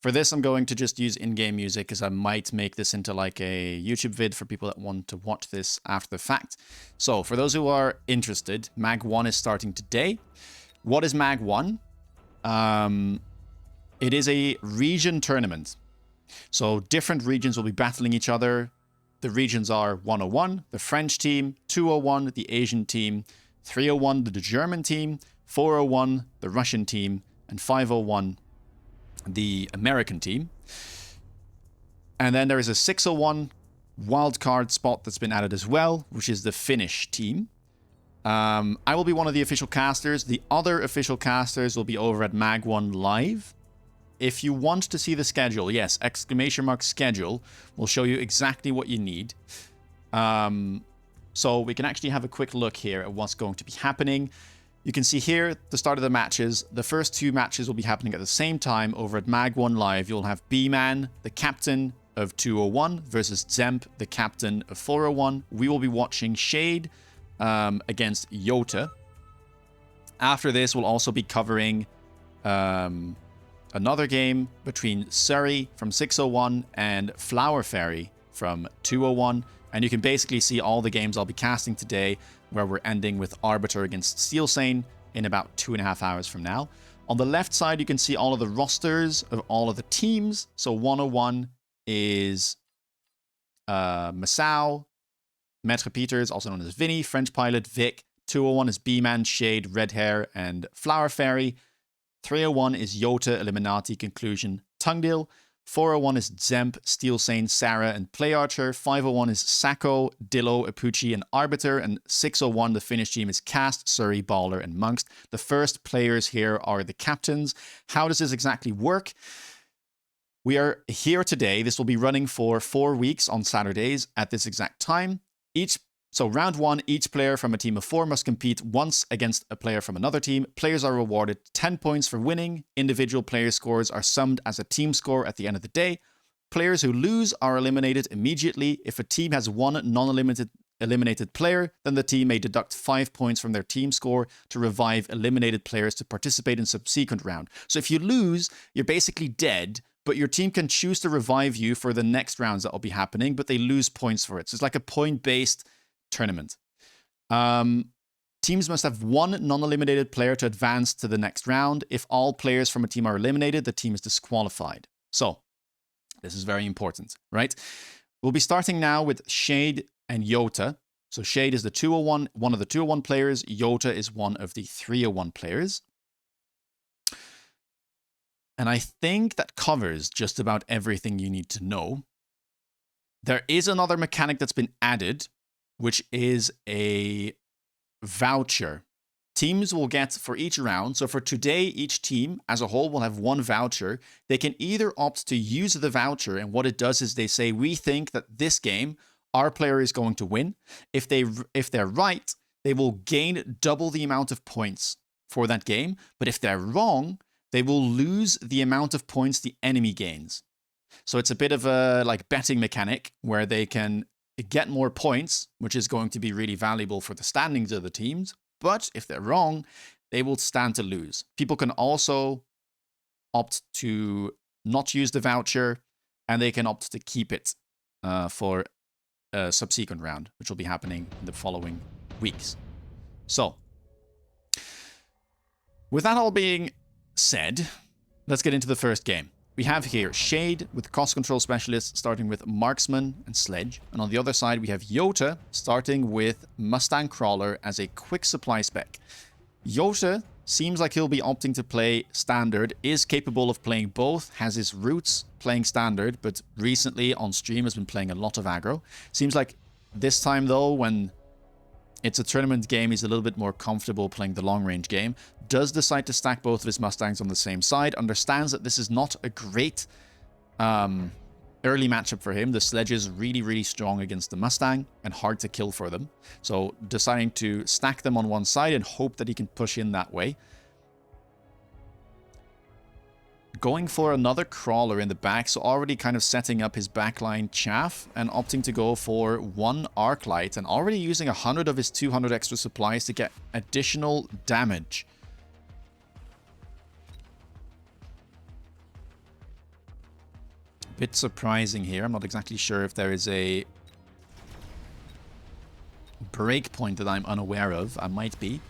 For this, I'm going to just use in-game music because I might make this into like a YouTube vid for people that want to watch this after the fact. So for those who are interested, MAG1 is starting today. What is MAG1? It is a region tournament. So different regions will be battling each other. The regions are 101, the French team, 201, the Asian team, 301, the German team, 401, the Russian team, and 501, the American team. And then there is a 601 wildcard spot that's been added as well, which is the Finnish team. I will be one of the official casters. The other official casters will be over at MAG1 Live. If you want to see the schedule, yes, !schedule will show you exactly what you need. So we can actually have a quick look here at what's going to be happening. You can see here the start of the matches. The first 2 matches will be happening at the same time over at MAG1 Live. You'll have B-Man, the captain of 201, versus Zemp, the captain of 401. We will be watching Shade against Jota. After this, we'll also be covering another game between Surrey from 601 and Flower Fairy from 201. And you can basically see all the games I'll be casting today, where we're ending with Arbiter against Steelsane in about 2.5 hours from now. On the left side, you can see all of the rosters of all of the teams. So 101 is Masao, Maître Peters, also known as Vinny, French Pilot, Vic. 201 is B-Man, Shade, Red Hair, and Flower Fairy. 301 is Jota, Eliminati, Conclusion, Tungdil. 401 is Zemp, Steelsane, Sarah, and Play Archer. 501 is Sacco, Dillo, Apucci, and Arbiter. And 601, the Finnish team, is Cast, Surrey, Baller, and Munqst. The first players here are the captains. How does this exactly work? We are here today. This will be running for 4 weeks on Saturdays at this exact time. So round 1, each player from a team of 4 must compete once against a player from another team. Players are rewarded 10 points for winning. Individual player scores are summed as a team score at the end of the day. Players who lose are eliminated immediately. If a team has one eliminated player, then the team may deduct 5 points from their team score to revive eliminated players to participate in subsequent round. So if you lose, you're basically dead, but your team can choose to revive you for the next rounds that will be happening, but they lose points for it. So it's like a point-based tournament. Teams must have one non-eliminated player to advance to the next round. If all players from a team are eliminated, the team is disqualified. So this is very important, right? We'll be starting now with Shade and Jota. So Shade is the 201, one of the 201 players. Jota is one of the 301 players. And I think that covers just about everything you need to know. There is another mechanic that's been added, which is a voucher. Teams will get for each round. So for today, each team as a whole will have one voucher. They can either opt to use the voucher, and what it does is they say, we think that this game, our player is going to win. If they're right, they will gain double the amount of points for that game. But if they're wrong, they will lose the amount of points the enemy gains. So it's a bit of a like betting mechanic where they can get more points, which is going to be really valuable for the standings of the teams. But if they're wrong, they will stand to lose. People can also opt to not use the voucher, and they can opt to keep it for a subsequent round, which will be happening in the following weeks. So, with that all being said, let's get into the first game. We have here Shade with cost control specialists starting with Marksman and Sledge. And on the other side, we have Jota starting with Mustang Crawler as a quick supply spec. Jota seems like he'll be opting to play standard, is capable of playing both, has his roots playing standard, but recently on stream has been playing a lot of aggro. Seems like this time though, when it's a tournament game, he's a little bit more comfortable playing the long-range game. Does decide to stack both of his Mustangs on the same side. Understands that this is not a great early matchup for him. The Sledge is really, really strong against the Mustang and hard to kill for them. So deciding to stack them on one side and hope that he can push in that way. Going for another Crawler in the back, so already kind of setting up his backline chaff and opting to go for one Arc Light and already using 100 of his 200 extra supplies to get additional damage. Bit surprising here. I'm not exactly sure if there is a breakpoint that I'm unaware of. I might be.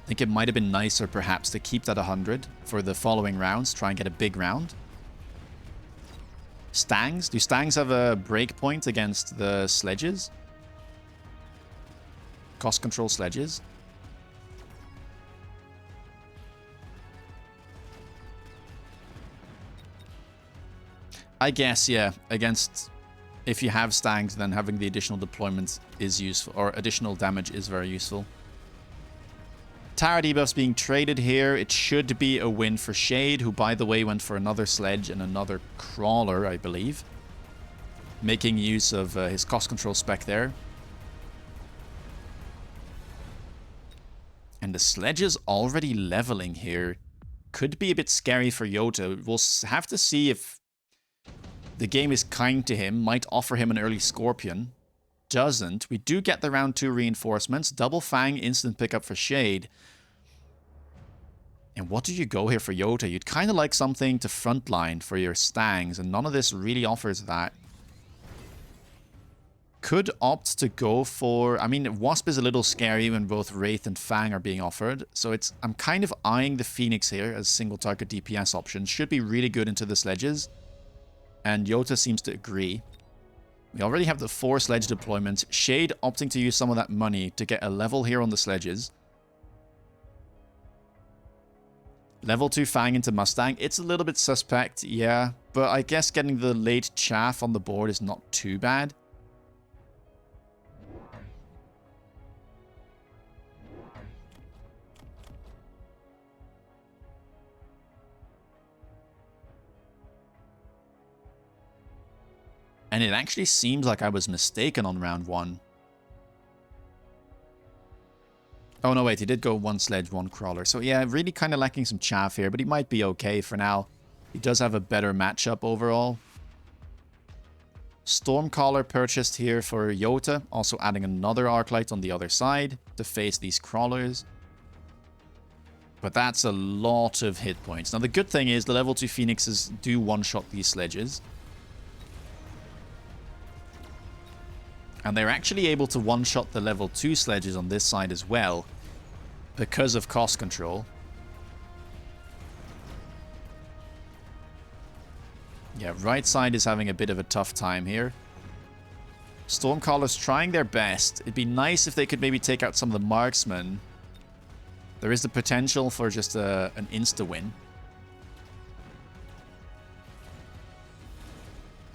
I think it might have been nicer perhaps to keep that 100 for the following rounds. Try and get a big round. Stangs? Do Stangs have a breakpoint against the sledges? Cost control sledges? I guess, yeah. Against... If you have Stangs, then having the additional deployment is useful. Or additional damage is very useful. Tower debuffs being traded here. It should be a win for Shade, who, by the way, went for another sledge and another crawler, I believe. Making use of his cost control spec there. And the sledges already leveling here could be a bit scary for Jota. We'll have to see if the game is kind to him. Might offer him an early Scorpion. Doesn't. We do get the round 2 reinforcements. Double Fang, instant pickup for Shade. And what do you go here for Jota? You'd kind of like something to frontline for your Stangs, and none of this really offers that. Could opt to go for... I mean, Wasp is a little scary when both Wraith and Fang are being offered. So it's... I'm kind of eyeing the Phoenix here as single target DPS option. Should be really good into the sledges. And Jota seems to agree. We already have the 4 sledge deployments. Shade opting to use some of that money to get a level here on the sledges. Level 2 Fang into Mustang. It's a little bit suspect, yeah. But I guess getting the late chaff on the board is not too bad. And it actually seems like I was mistaken on round 1. Oh no, wait, he did go 1 sledge, 1 crawler. So yeah, really kind of lacking some chaff here, but he might be okay for now. He does have a better matchup overall. Stormcaller purchased here for Jota, also adding another Arclight on the other side to face these crawlers. But that's a lot of hit points. Now the good thing is the level 2 Phoenixes do one-shot these sledges. And they're actually able to one-shot the level 2 sledges on this side as well, because of cost control. Yeah, right side is having a bit of a tough time here. Stormcallers trying their best. It'd be nice if they could maybe take out some of the marksmen. There is the potential for just an insta-win.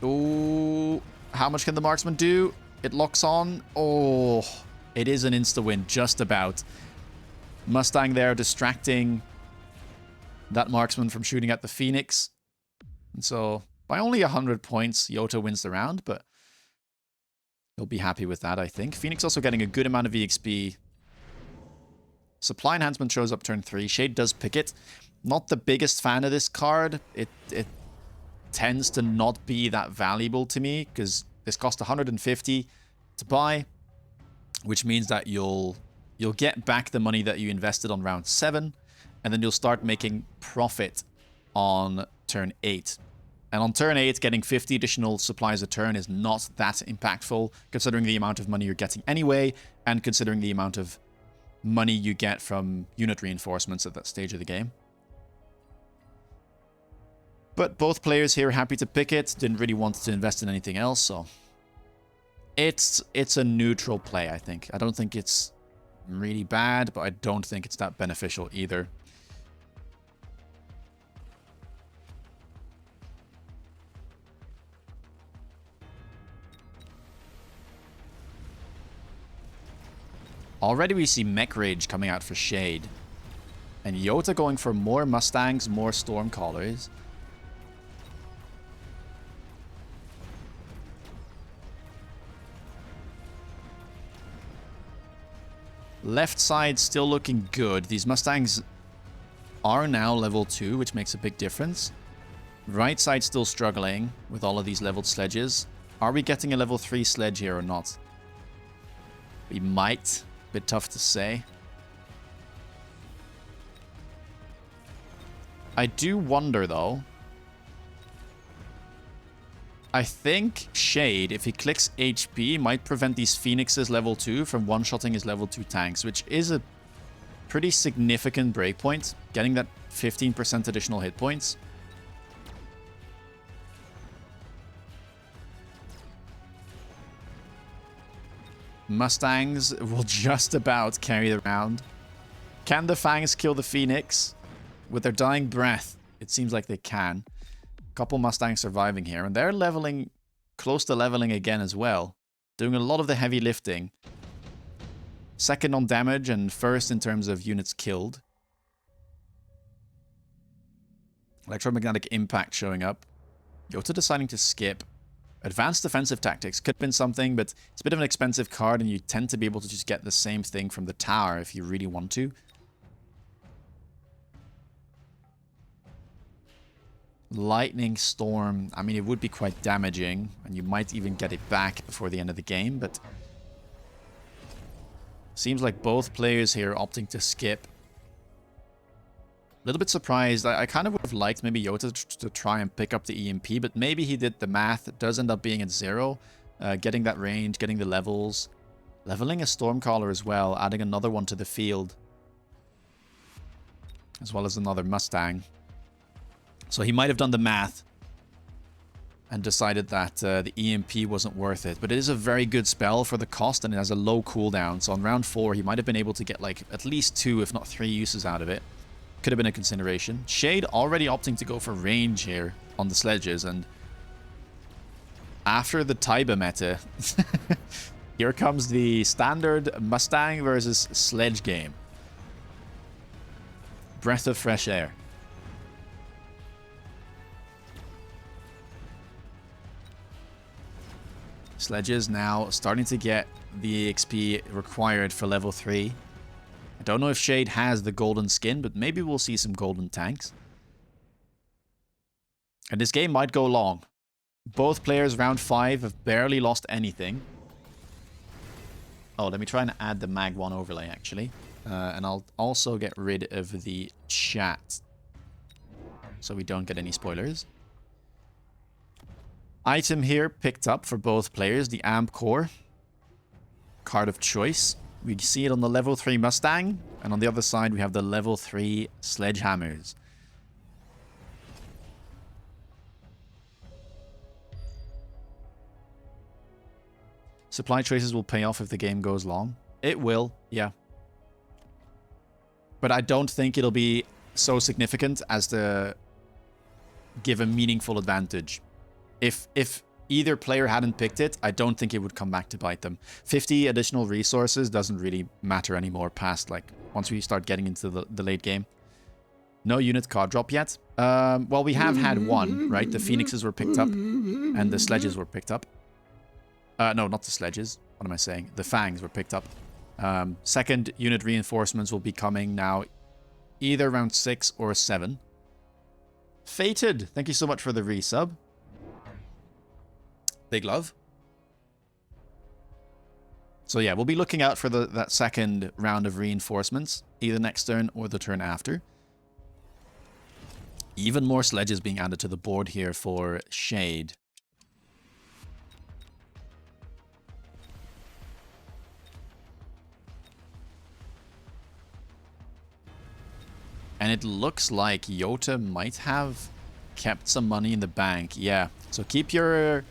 Ooh, how much can the marksman do? It locks on. Oh, it is an insta-win, just about. Mustang there distracting that marksman from shooting at the Phoenix. And so, by only 100 points, Jota wins the round, but he'll be happy with that, I think. Phoenix also getting a good amount of EXP. Supply Enhancement shows up turn 3. Shade does pick it. Not the biggest fan of this card. It tends to not be that valuable to me, because this cost 150 to buy, which means that you'll get back the money that you invested on round 7, and then you'll start making profit on turn 8. And on turn 8, getting 50 additional supplies a turn is not that impactful, considering the amount of money you're getting anyway, and considering the amount of money you get from unit reinforcements at that stage of the game. But both players here happy to pick it, didn't really want to invest in anything else, so... It's a neutral play, I think. I don't think it's really bad, but I don't think it's that beneficial either. Already we see Mech Rage coming out for Shade. And Jota going for more Mustangs, more Stormcallers. Left side still looking good. These Mustangs are now level 2, which makes a big difference. Right side still struggling with all of these leveled sledges. Are we getting a level 3 sledge here or not? We might. Bit tough to say. I do wonder, though, I think Shade, if he clicks HP, might prevent these Phoenixes level 2 from one-shotting his level 2 tanks, which is a pretty significant breakpoint, getting that 15% additional hit points. Mustangs will just about carry the round. Can the Fangs kill the Phoenix? With their dying breath, it seems like they can. Couple Mustangs surviving here, and they're leveling, close to leveling again as well. Doing a lot of the heavy lifting. Second on damage and first in terms of units killed. Electromagnetic impact showing up. Jota deciding to skip. Advanced defensive tactics could have been something, but it's a bit of an expensive card and you tend to be able to just get the same thing from the tower if you really want to. Lightning Storm, I mean, it would be quite damaging, and you might even get it back before the end of the game, but seems like both players here are opting to skip. A little bit surprised. I kind of would have liked maybe Jota to try and pick up the EMP, but maybe he did the math. It does end up being at 0, getting that range, getting the levels, leveling a Stormcaller as well, adding another one to the field, as well as another Mustang. So he might have done the math and decided that the EMP wasn't worth it. But it is a very good spell for the cost, and it has a low cooldown. So on round 4, he might have been able to get like at least 2, if not 3 uses out of it. Could have been a consideration. Shade already opting to go for range here on the sledges. And after the Taiba meta, here comes the standard Mustang versus sledge game. Breath of fresh air. Sledges now starting to get the XP required for level 3. I don't know if Shade has the golden skin, but maybe we'll see some golden tanks. And this game might go long. Both players round 5 have barely lost anything. Oh, let me try and add the MAG1 overlay actually. And I'll also get rid of the chat, so we don't get any spoilers. Item here picked up for both players, the Amp Core. Card of choice. We see it on the level 3 Mustang, and on the other side we have the level 3 Sledgehammers. Supply choices will pay off if the game goes long. It will, yeah. But I don't think it'll be so significant as to give a meaningful advantage. If either player hadn't picked it, I don't think it would come back to bite them. 50 additional resources doesn't really matter anymore past, like, once we start getting into the late game. No unit card drop yet. Well, we have had one, right? The Phoenixes were picked up, and the Sledges were picked up. No, not the Sledges. What am I saying? The Fangs were picked up. Second unit reinforcements will be coming now, either round 6 or 7. Fated, thank you so much for the resub. Big love. So yeah, we'll be looking out for that second round of reinforcements, either next turn or the turn after. Even more sledges being added to the board here for Shade. And it looks like Jota might have kept some money in the bank. Yeah, so keep your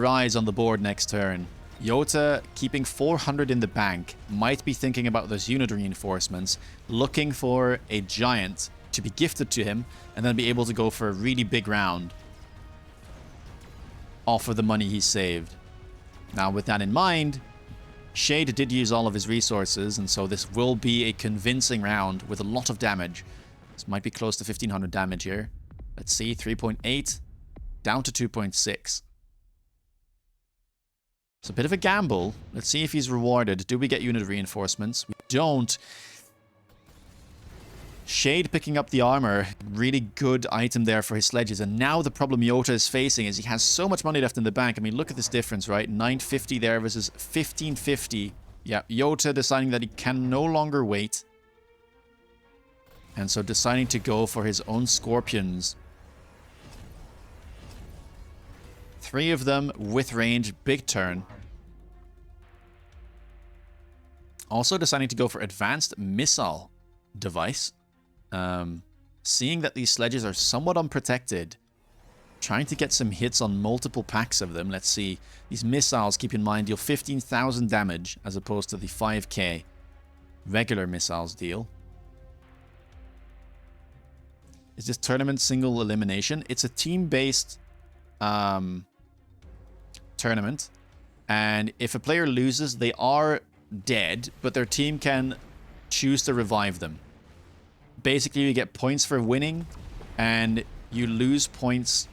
eyes on the board next turn. Jota keeping 400 in the bank, might be thinking about those unit reinforcements, looking for a giant to be gifted to him, and then be able to go for a really big round off of the money he saved. Now with that in mind, Shade did use all of his resources, and so this will be a convincing round with a lot of damage. This might be close to 1500 damage here. Let's see, 3.8 down to 2.6. It's a bit of a gamble. Let's see if he's rewarded. Do we get unit reinforcements? We don't. Shade picking up the armor. Really good item there for his sledges. And now the problem Jota is facing is he has so much money left in the bank. I mean, look at this difference, right? 950 there versus 1550. Yeah, Jota deciding that he can no longer wait. And so deciding to go for his own scorpions. 3 of them with range. Big turn. Also deciding to go for advanced missile device. Seeing that these sledges are somewhat unprotected. Trying to get some hits on multiple packs of them. Let's see. These missiles, keep in mind, deal 15,000 damage as opposed to the 5k regular missiles deal. Is this tournament single elimination? It's a team-based tournament. And if a player loses, they are dead, but their team can choose to revive them. Basically, you get points for winning, and you lose points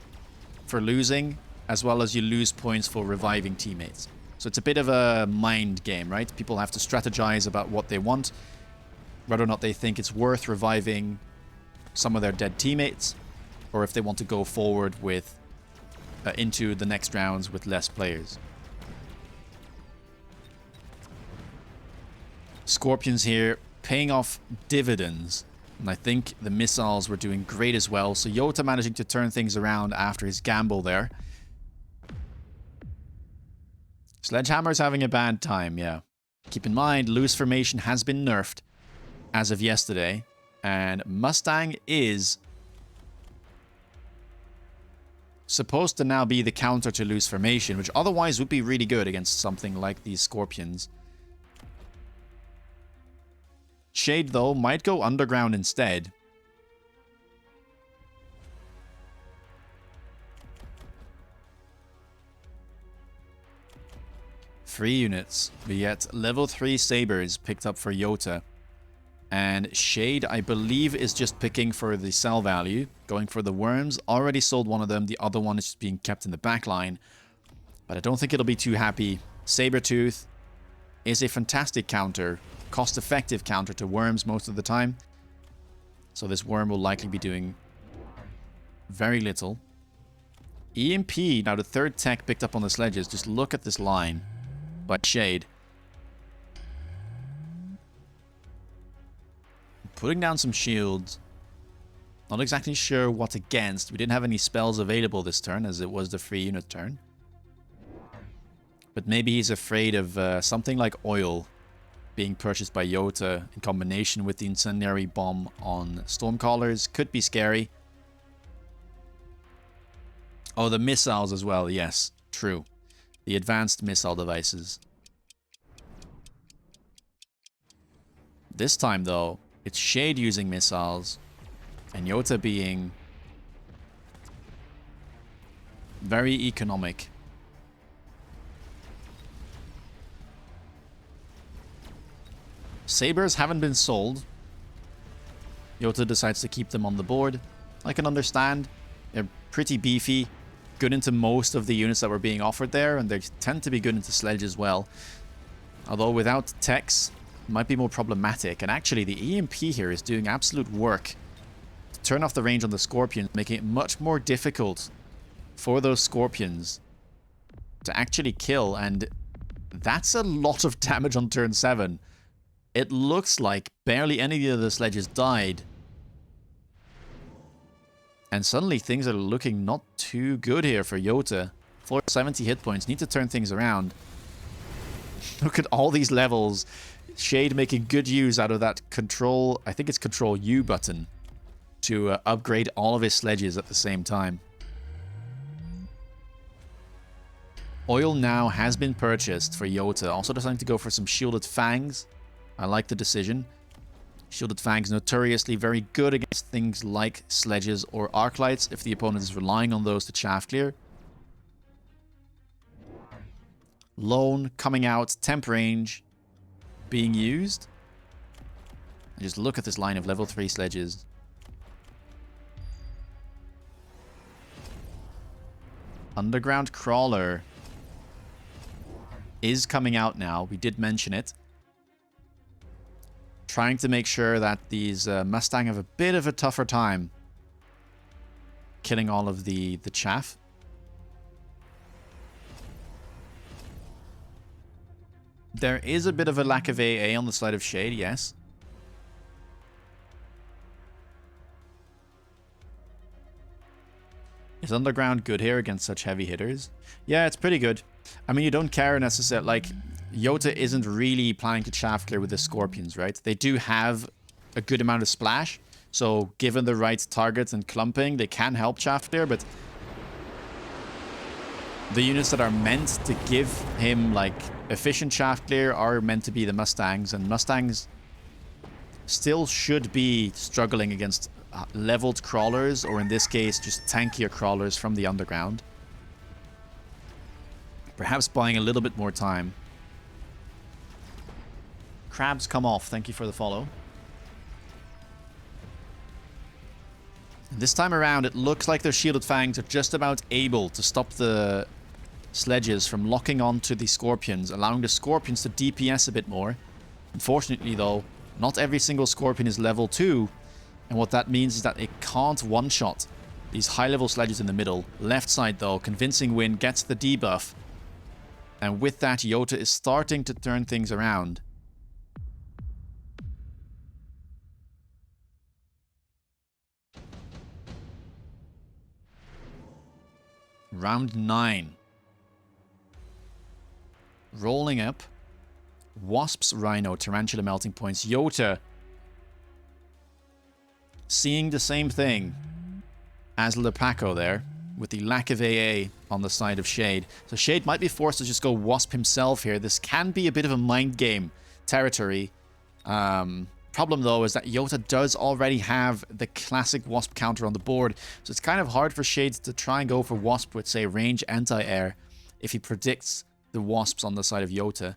for losing, as well as you lose points for reviving teammates. So it's a bit of a mind game, right? People have to strategize about what they want, whether or not they think it's worth reviving some of their dead teammates, or if they want to go forward with into the next rounds with less players. Scorpions here paying off dividends. And I think the missiles were doing great as well. So Jota managing to turn things around after his gamble there. Sledgehammer's having a bad time, yeah. Keep in mind, loose formation has been nerfed as of yesterday. And Mustang is supposed to now be the counter to loose formation, which otherwise would be really good against something like these Scorpions. Shade, though, might go underground instead. Three units, but yet level 3 sabers picked up for Jota. And Shade, I believe, is just picking for the sell value. Going for the worms. Already sold one of them. The other one is just being kept in the back line. But I don't think it'll be too happy. Sabertooth is a fantastic counter. Cost-effective counter to worms most of the time. So this worm will likely be doing very little. EMP, now the third tech picked up on the sledges. Just look at this line by Shade. Putting down some shields. Not exactly sure what against. We didn't have any spells available this turn, as it was the free unit turn. But maybe he's afraid of something like oil being purchased by Jota in combination with the incendiary bomb on Stormcallers. Could be scary. Oh, the missiles as well. Yes, true. The advanced missile devices. This time, though, it's Shade using missiles and Jota being very economic. Sabers haven't been sold. Jota decides to keep them on the board. I can understand. They're pretty beefy. Good into most of the units that were being offered there. And they tend to be good into sledge as well. Although without techs, it might be more problematic. And actually the EMP here is doing absolute work to turn off the range on the Scorpions, making it much more difficult for those Scorpions to actually kill. And that's a lot of damage on turn 7. It looks like barely any of the sledges died. And suddenly things are looking not too good here for Jota. 470 hit points. Need to turn things around. Look at all these levels. Shade making good use out of that control, I think it's control U button, to upgrade all of his sledges at the same time. Oil now has been purchased for Jota. Also deciding to go for some shielded fangs. I like the decision. Shielded Fangs notoriously very good against things like sledges or arclights if the opponent is relying on those to chaff clear. Lone coming out, temp range being used. And just look at this line of level 3 sledges. Underground Crawler is coming out now. We did mention it. Trying to make sure that these Mustang have a bit of a tougher time killing all of the chaff. There is a bit of a lack of AA on the side of Shade, yes. Is Underground good here against such heavy hitters? Yeah, it's pretty good. I mean, you don't care necessarily, like, Jota isn't really planning to chaff clear with the Scorpions, right? They do have a good amount of splash, so given the right targets and clumping, they can help chaff clear, but the units that are meant to give him, like, efficient chaff clear are meant to be the Mustangs, and Mustangs still should be struggling against leveled crawlers, or in this case, just tankier crawlers from the underground. Perhaps buying a little bit more time. Crabs come off. Thank you for the follow. And this time around, it looks like their Shielded Fangs are just about able to stop the sledges from locking onto the Scorpions, allowing the Scorpions to DPS a bit more. Unfortunately, though, not every single Scorpion is level 2, and what that means is that it can't one-shot these high-level sledges in the middle. Left side, though, Convincing Wind gets the debuff, and with that, Jota is starting to turn things around. Round 9. Rolling up. Wasps, Rhino, Tarantula, Melting Points. Jota seeing the same thing as Lepaco there, with the lack of AA on the side of Shade. So Shade might be forced to just go Wasp himself here. This can be a bit of a mind game territory. Problem, though, is that Jota does already have the classic Wasp counter on the board, so it's kind of hard for Shade to try and go for Wasp with, say, range anti-air if he predicts the Wasps on the side of Jota.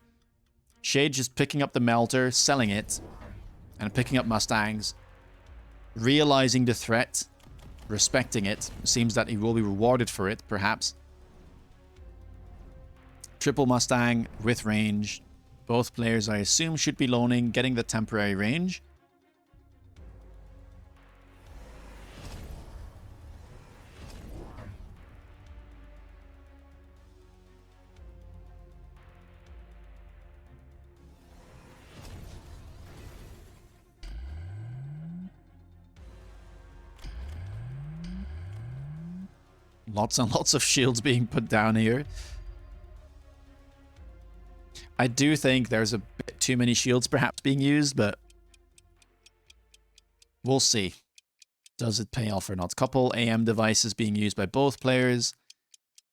Shade just picking up the Melter, selling it, and picking up Mustangs. Realizing the threat, respecting it. Seems that he will be rewarded for it, perhaps. Triple Mustang with range. Both players, I assume, should be loaning, getting the temporary range. Lots and lots of shields being put down here. I do think there's a bit too many shields perhaps being used, but we'll see. Does it pay off or not? Couple AM devices being used by both players.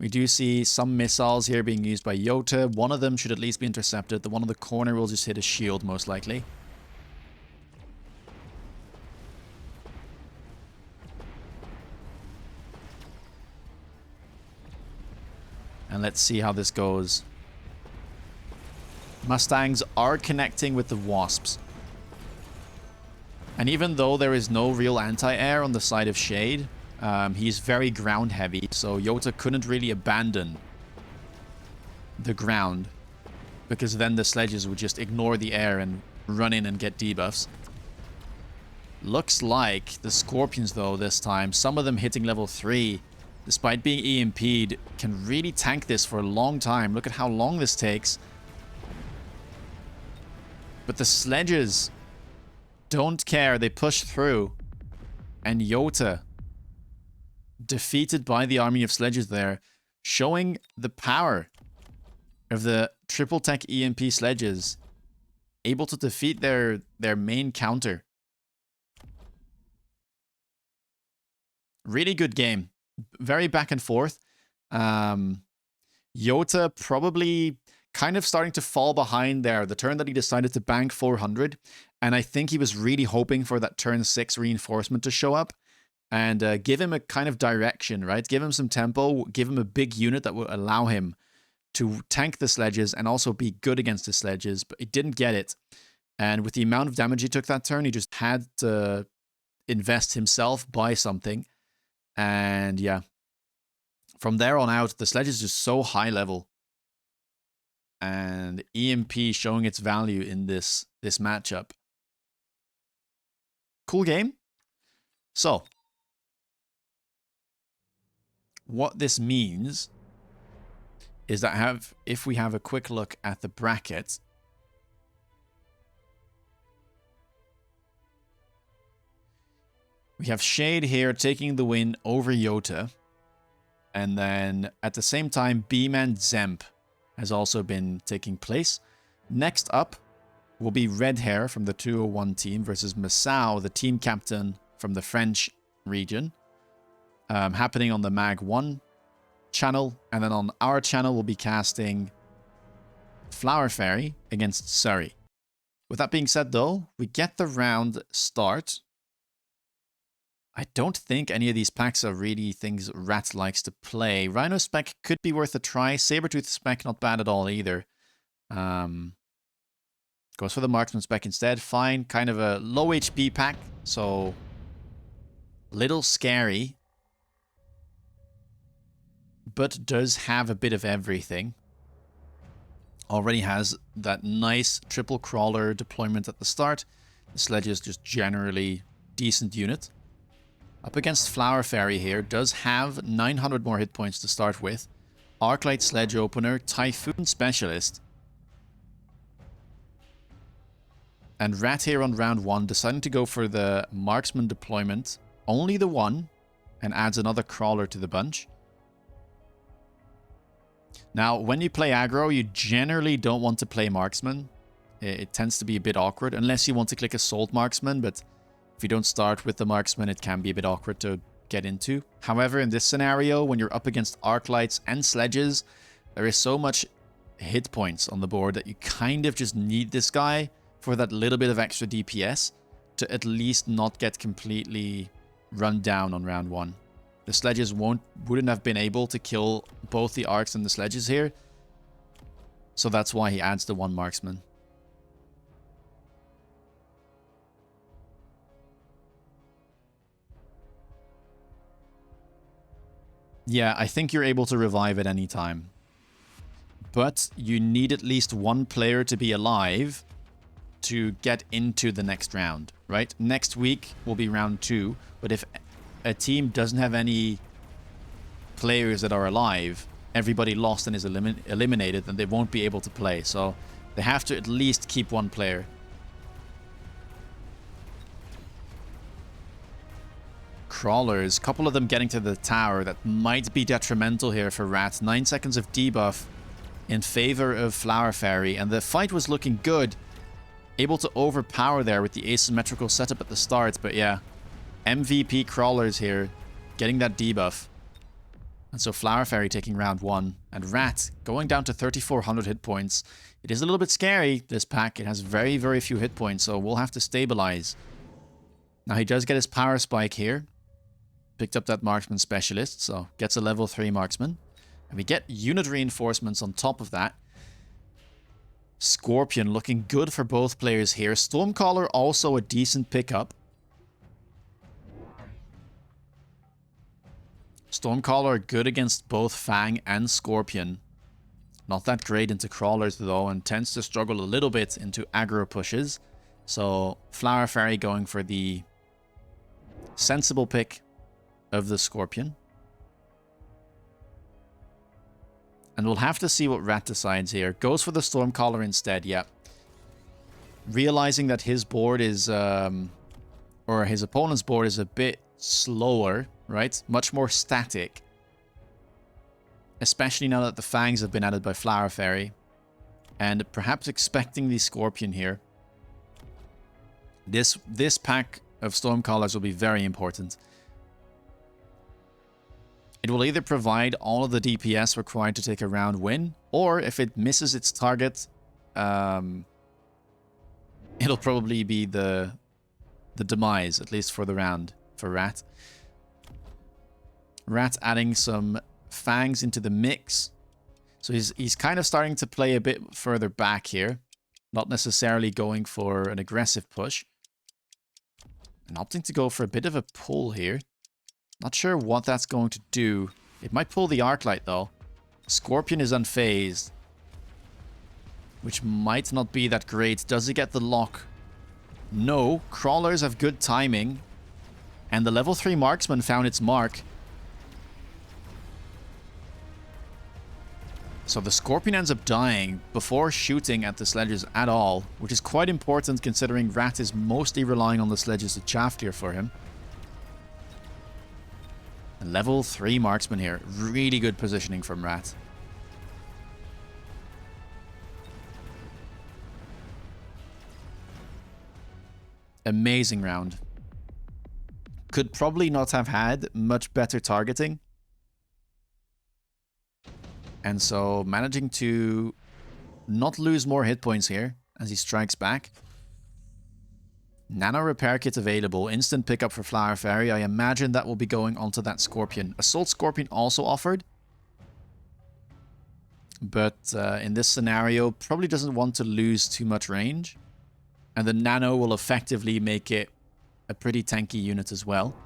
We do see some missiles here being used by Jota. One of them should at least be intercepted. The one on the corner will just hit a shield most likely. And let's see how this goes. Mustangs are connecting with the Wasps. And even though there is no real anti-air on the side of Shade, he's very ground heavy, so Jota couldn't really abandon the ground, because then the sledges would just ignore the air and run in and get debuffs. Looks like the Scorpions, though, this time, some of them hitting level 3, despite being EMP'd, can really tank this for a long time. Look at how long this takes. But the sledges don't care. They push through. And Jota, defeated by the army of sledges there, showing the power of the triple tech EMP sledges, able to defeat their main counter. Really good game. Very back and forth. Jota probably kind of starting to fall behind there. The turn that he decided to bank 400. And I think he was really hoping for that turn 6 reinforcement to show up. And give him a kind of direction, right? Give him some tempo. Give him a big unit that will allow him to tank the sledges and also be good against the sledges. But he didn't get it. And with the amount of damage he took that turn, he just had to invest himself, buy something. And yeah, from there on out, the sledge is just so high level. And EMP showing its value in this matchup. Cool game. So, what this means is that if we have a quick look at the bracket, we have Shade here taking the win over Jota. And then at the same time, B-Man Zemp has also been taking place. Next up will be Red Hair from the 201 team versus Masao, the team captain from the French region. Happening on the MAG1 channel. And then on our channel, we'll be casting Flower Fairy against Surrey. With that being said, though, we get the round start. I don't think any of these packs are really things Rat likes to play. Rhino Spec could be worth a try. Sabertooth Spec, not bad at all either. Goes for the Marksman Spec instead. Fine, kind of a low HP pack, so little scary. But does have a bit of everything. Already has that nice triple crawler deployment at the start. The sledge is just generally decent unit. Up against Flower Fairy here, does have 900 more hit points to start with. Arclight Sledge Opener, Typhoon Specialist. And Rat here on round 1, deciding to go for the Marksman deployment. Only the one, and adds another crawler to the bunch. Now, when you play aggro, you generally don't want to play Marksman. It tends to be a bit awkward, unless you want to click Assault Marksman, but if you don't start with the Marksman, it can be a bit awkward to get into. However, in this scenario, when you're up against Arclights and Sledges, there is so much hit points on the board that you kind of just need this guy for that little bit of extra DPS to at least not get completely run down on round 1. The Sledges wouldn't have been able to kill both the Arcs and the Sledges here, so that's why he adds the one Marksman. Yeah, I think you're able to revive at any time. But you need at least one player to be alive to get into the next round, right? Next week will be round 2, but if a team doesn't have any players that are alive, everybody lost and is eliminated, then they won't be able to play. So they have to at least keep one player. Crawlers, couple of them getting to the tower. That might be detrimental here for Rat. 9 seconds of debuff in favor of Flower Fairy, and the fight was looking good. Able to overpower there with the asymmetrical setup at the start, but yeah, MVP Crawlers here getting that debuff. And so Flower Fairy taking round 1, and Rat going down to 3,400 hit points. It is a little bit scary, this pack. It has very, very few hit points, so we'll have to stabilize. Now he does get his power spike here. Picked up that Marksman Specialist, so gets a level 3 Marksman. And we get unit reinforcements on top of that. Scorpion looking good for both players here. Stormcaller also a decent pickup. Stormcaller good against both Fang and Scorpion. Not that great into Crawlers though, and tends to struggle a little bit into aggro pushes. So Flower Fairy going for the sensible pick of the Scorpion. And we'll have to see what Rat decides here. Goes for the Stormcaller instead, yeah. Realizing that his board is, or his opponent's board is a bit slower, right? Much more static. Especially now that the Fangs have been added by Flower Fairy. And perhaps expecting the Scorpion here. This pack of Stormcallers will be very important. It will either provide all of the DPS required to take a round win, or if it misses its target, it'll probably be the demise, at least for the round, for Rat. Rat adding some Fangs into the mix. So he's kind of starting to play a bit further back here. Not necessarily going for an aggressive push. And opting to go for a bit of a pull here. Not sure what that's going to do. It might pull the Arclight though. Scorpion is unfazed, which might not be that great. Does he get the lock? No. Crawlers have good timing. And the level 3 Marksman found its mark. So the Scorpion ends up dying before shooting at the Sledges at all, which is quite important considering Rat is mostly relying on the Sledges to chaff clear for him. Level 3 marksman here. Really good positioning from Rat. Amazing round. Could probably not have had much better targeting. And so managing to not lose more hit points here as he strikes back. Nano repair kit available. Instant pickup for Flower Fairy. I imagine that will be going onto that Scorpion. Assault Scorpion also offered. But in this scenario, probably doesn't want to lose too much range. And the Nano will effectively make it a pretty tanky unit as well.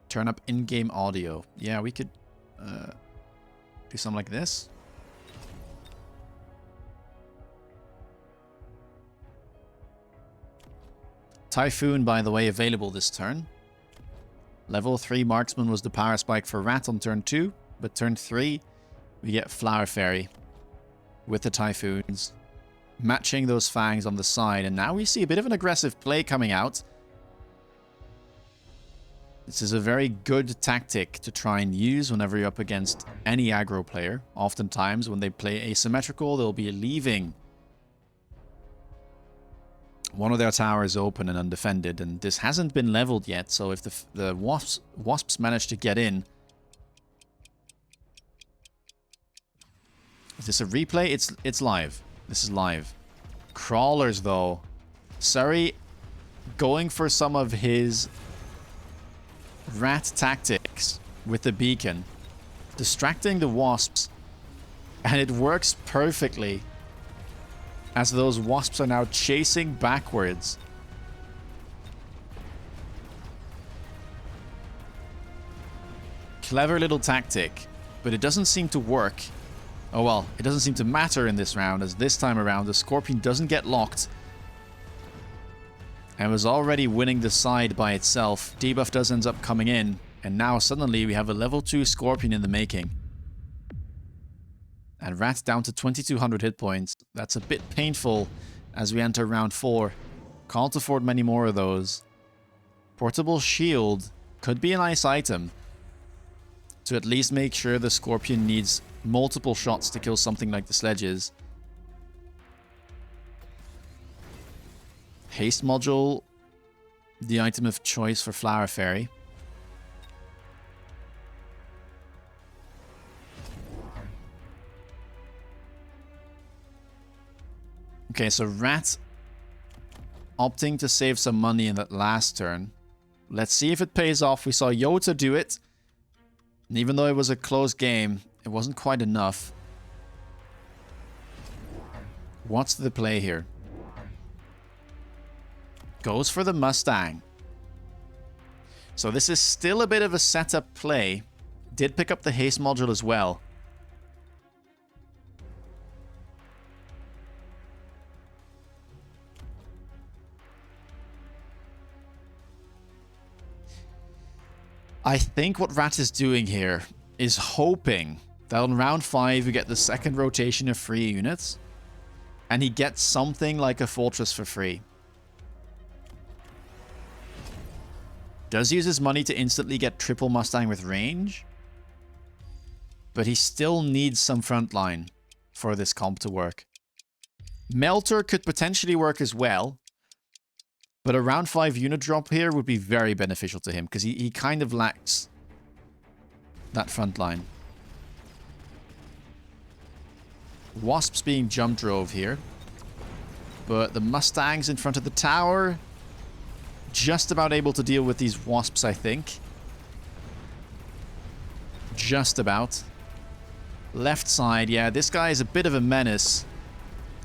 Turn up in-game audio. Yeah, we could do something like this. Typhoon, by the way, available this turn. Level 3 Marksman was the power spike for Rat on turn 2, but turn 3 we get Flower Fairy with the Typhoons, matching those Fangs on the side, and now we see a bit of an aggressive play coming out. This is a very good tactic to try and use whenever you're up against any aggro player. Oftentimes, when they play asymmetrical, they'll be leaving one of their towers open and undefended, and this hasn't been leveled yet, so if the wasps manage to get in... Is this a replay? It's live. This is live. Crawlers, though. Sari going for some of his Rat tactics with the beacon, distracting the wasps, and it works perfectly as those wasps are now chasing backwards. Clever little tactic, but it doesn't seem to work. Oh well, it doesn't seem to matter in this round, as this time around the Scorpion doesn't get locked and was already winning the side by itself. Debuff does end up coming in, and now suddenly we have a level 2 Scorpion in the making. And Rat down to 2200 hit points. That's a bit painful as we enter round 4. Can't afford many more of those. Portable Shield could be a nice item to at least make sure the Scorpion needs multiple shots to kill something like the sledges. Haste module, the item of choice for Flower Fairy. Okay, so Rat opting to save some money in that last turn. Let's see if it pays off. We saw Jota do it. And even though it was a close game, it wasn't quite enough. What's the play here? Goes for the Mustang. So this is still a bit of a setup play. Did pick up the haste module as well. I think what Rat is doing here is hoping that on round 5 we get the second rotation of free units and he gets something like a fortress for free. Does use his money to instantly get triple Mustang with range, but he still needs some frontline for this comp to work. Melter could potentially work as well, but a round 5 unit drop here would be very beneficial to him because he kind of lacks that frontline. Wasps being jump drove here, but the Mustangs in front of the tower... Just about able to deal with these wasps, I think. Just about. Left side, yeah, this guy is a bit of a menace.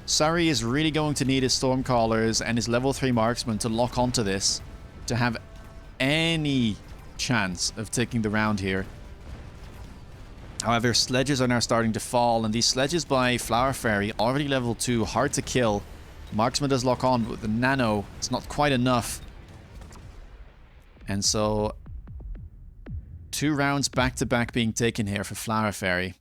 Sari is really going to need his Stormcallers and his level 3 Marksman to lock onto this to have any chance of taking the round here. However, sledges are now starting to fall, and these sledges by Flower Fairy, already level 2, hard to kill. Marksman does lock on, but with the Nano, it's not quite enough. And so 2 rounds back-to-back being taken here for Flower Fairy.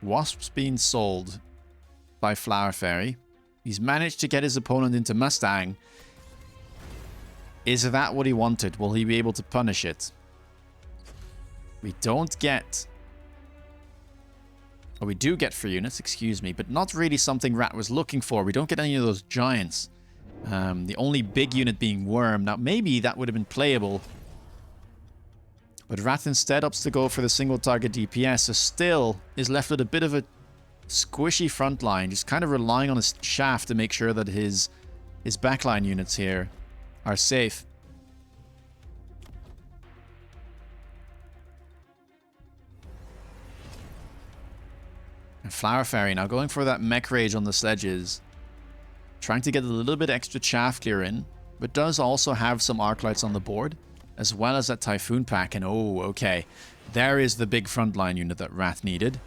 Wasp's being sold by Flower Fairy. He's managed to get his opponent into Mustang. Is that what he wanted? Will he be able to punish it? We don't get... Or we do get free units, excuse me, but not really something Rat was looking for. We don't get any of those giants. The only big unit being Worm. Now, maybe that would have been playable. But Rat instead opts to go for the single target DPS, so still is left with a bit of a squishy front line, just kind of relying on his shaft to make sure that his backline units here are safe. And Flower Fairy now going for that mech rage on the sledges. Trying to get a little bit extra chaff clear in, but does also have some arc lights on the board, as well as that Typhoon pack. And oh, okay. There is the big frontline unit that Rat needed.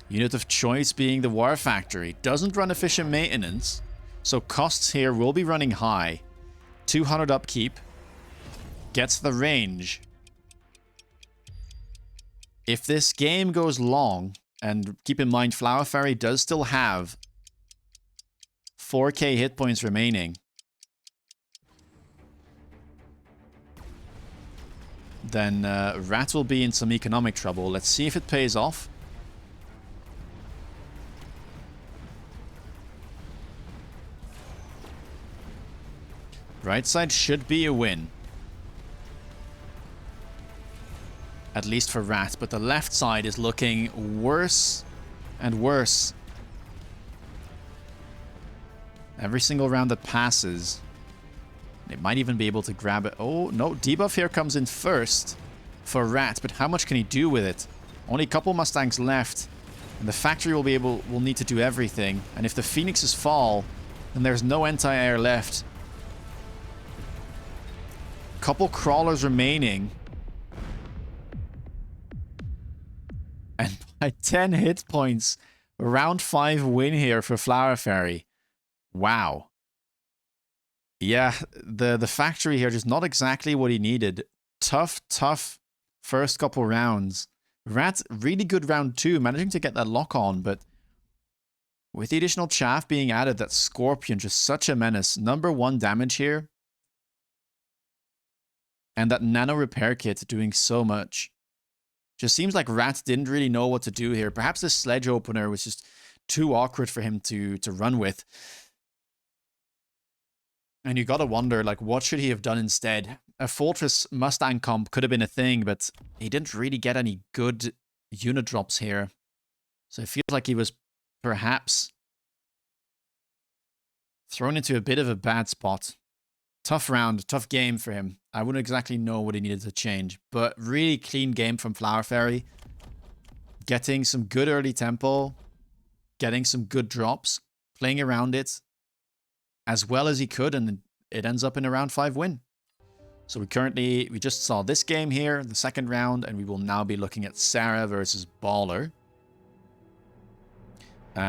Unit of choice being the War Factory. Doesn't run efficient maintenance, so costs here will be running high. 200 upkeep. Gets the range. If this game goes long, and keep in mind Flower Fairy does still have 4k hit points remaining, then Rat will be in some economic trouble. Let's see if it pays off. Right side should be a win. At least for Rat, but the left side is looking worse and worse. Every single round that passes, it might even be able to grab it. Oh, no, debuff here comes in first for Rat, but how much can he do with it? Only a couple Mustangs left, and the factory will need to do everything. And if the Phoenixes fall, then there's no anti-air left. Couple crawlers remaining. And by 10 hit points, round 5 win here for Flower Fairy. Wow. Yeah, the factory here just not exactly what he needed. Tough first couple rounds. Rat, really good round 2, managing to get that lock on, but with the additional chaff being added, that Scorpion, just such a menace. Number 1 damage here. And that nano repair kit doing so much. Just seems like Rat didn't really know what to do here. Perhaps the sledge opener was just too awkward for him to run with. And you gotta wonder, like, what should he have done instead? A Fortress Mustang comp could have been a thing, but he didn't really get any good unit drops here. So it feels like he was perhaps thrown into a bit of a bad spot. Tough round, tough game for him. I wouldn't exactly know what he needed to change, but really clean game from Flower Fairy. Getting some good early tempo, getting some good drops, playing around it as well as he could, and it ends up in a round 5 win. So we just saw this game here, the second round, and we will now be looking at Sarah versus Baller.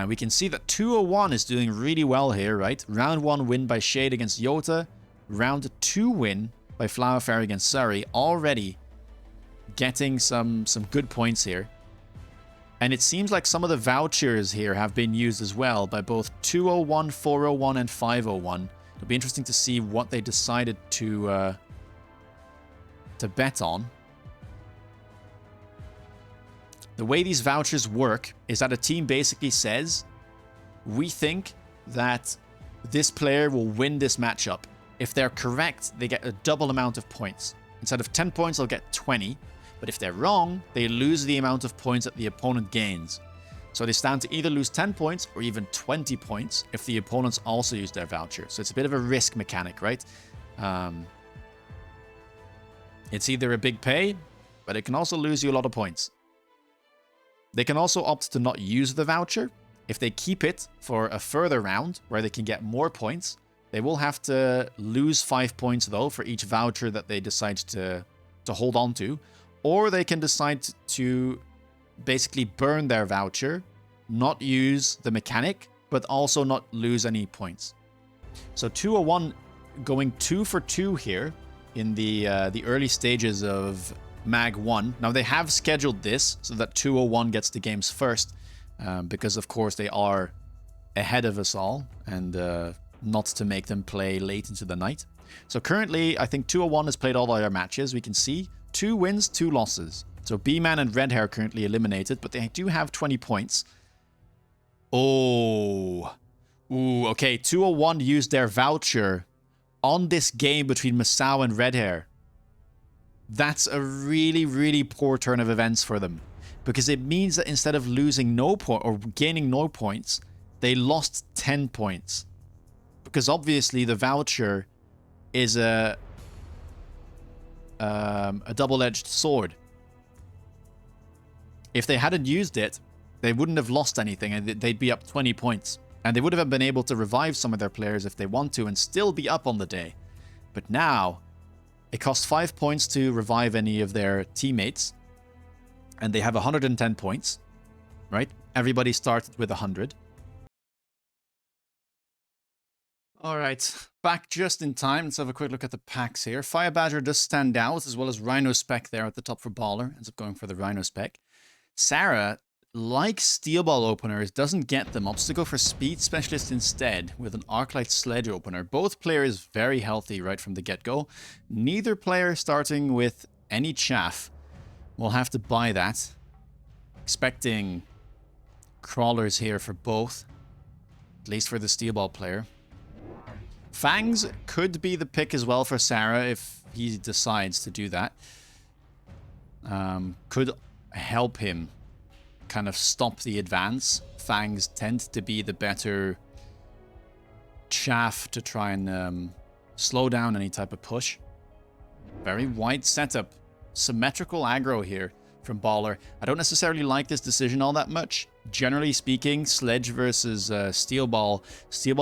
We can see that 201 is doing really well here, right? Round 1 win by Shade against Jota. Round 2 win by Flower Fairy against Surrey. Already getting some good points here. And it seems like some of the vouchers here have been used as well by both 201, 401, and 501. It'll be interesting to see what they decided to bet on. The way these vouchers work is that a team basically says, we think that this player will win this matchup. If they're correct, they get a double amount of points. Instead of 10 points, they'll get 20. But if they're wrong, they lose the amount of points that the opponent gains. So they stand to either lose 10 points or even 20 points if the opponents also use their voucher. So it's a bit of a risk mechanic, right? It's either a big pay, but it can also lose you a lot of points. They can also opt to not use the voucher. If they keep it for a further round where they can get more points, They will have to lose 5 points, though, for each voucher that they decide to hold on to. Or they can decide to basically burn their voucher, not use the mechanic, but also not lose any points. So 201 going 2 for 2 here in the early stages of MAG1. Now, they have scheduled this so that 201 gets the games first, because, of course, they are ahead of us all, and not to make them play late into the night. So currently, I think 201 has played all their matches. We can see 2 wins, 2 losses. So B-Man and Red Hair currently eliminated, but they do have 20 points. Oh. Ooh, okay. 201 used their voucher on this game between Masao and Red Hair. That's a really, really poor turn of events for them. Because it means that instead of losing no point or gaining no points, they lost 10 points. Because obviously the voucher is a double-edged sword. If they hadn't used it, they wouldn't have lost anything, and they'd be up 20 points. And they would have been able to revive some of their players if they want to and still be up on the day. But now, it costs 5 points to revive any of their teammates. And they have 110 points, right? Everybody started with 100. Alright, back just in time. Let's have a quick look at the packs here. Fire Badger does stand out, as well as Rhino Spec there at the top for Baller. Ends up going for the Rhino Spec. Sarah, like Steel Ball openers, doesn't get them. Opts to go for Speed Specialist instead, with an Arclight Sledge opener. Both players very healthy right from the get-go. Neither player starting with any chaff. We'll have to buy that. Expecting crawlers here for both. At least for the Steel Ball player. Fangs could be the pick as well for Sarah if he decides to do that. Could help him kind of stop the advance. Fangs tend to be the better chaff to try and slow down any type of push. Very wide setup. Symmetrical aggro here from Baller. I don't necessarily like this decision all that much. Generally speaking, Sledge versus Steel Ball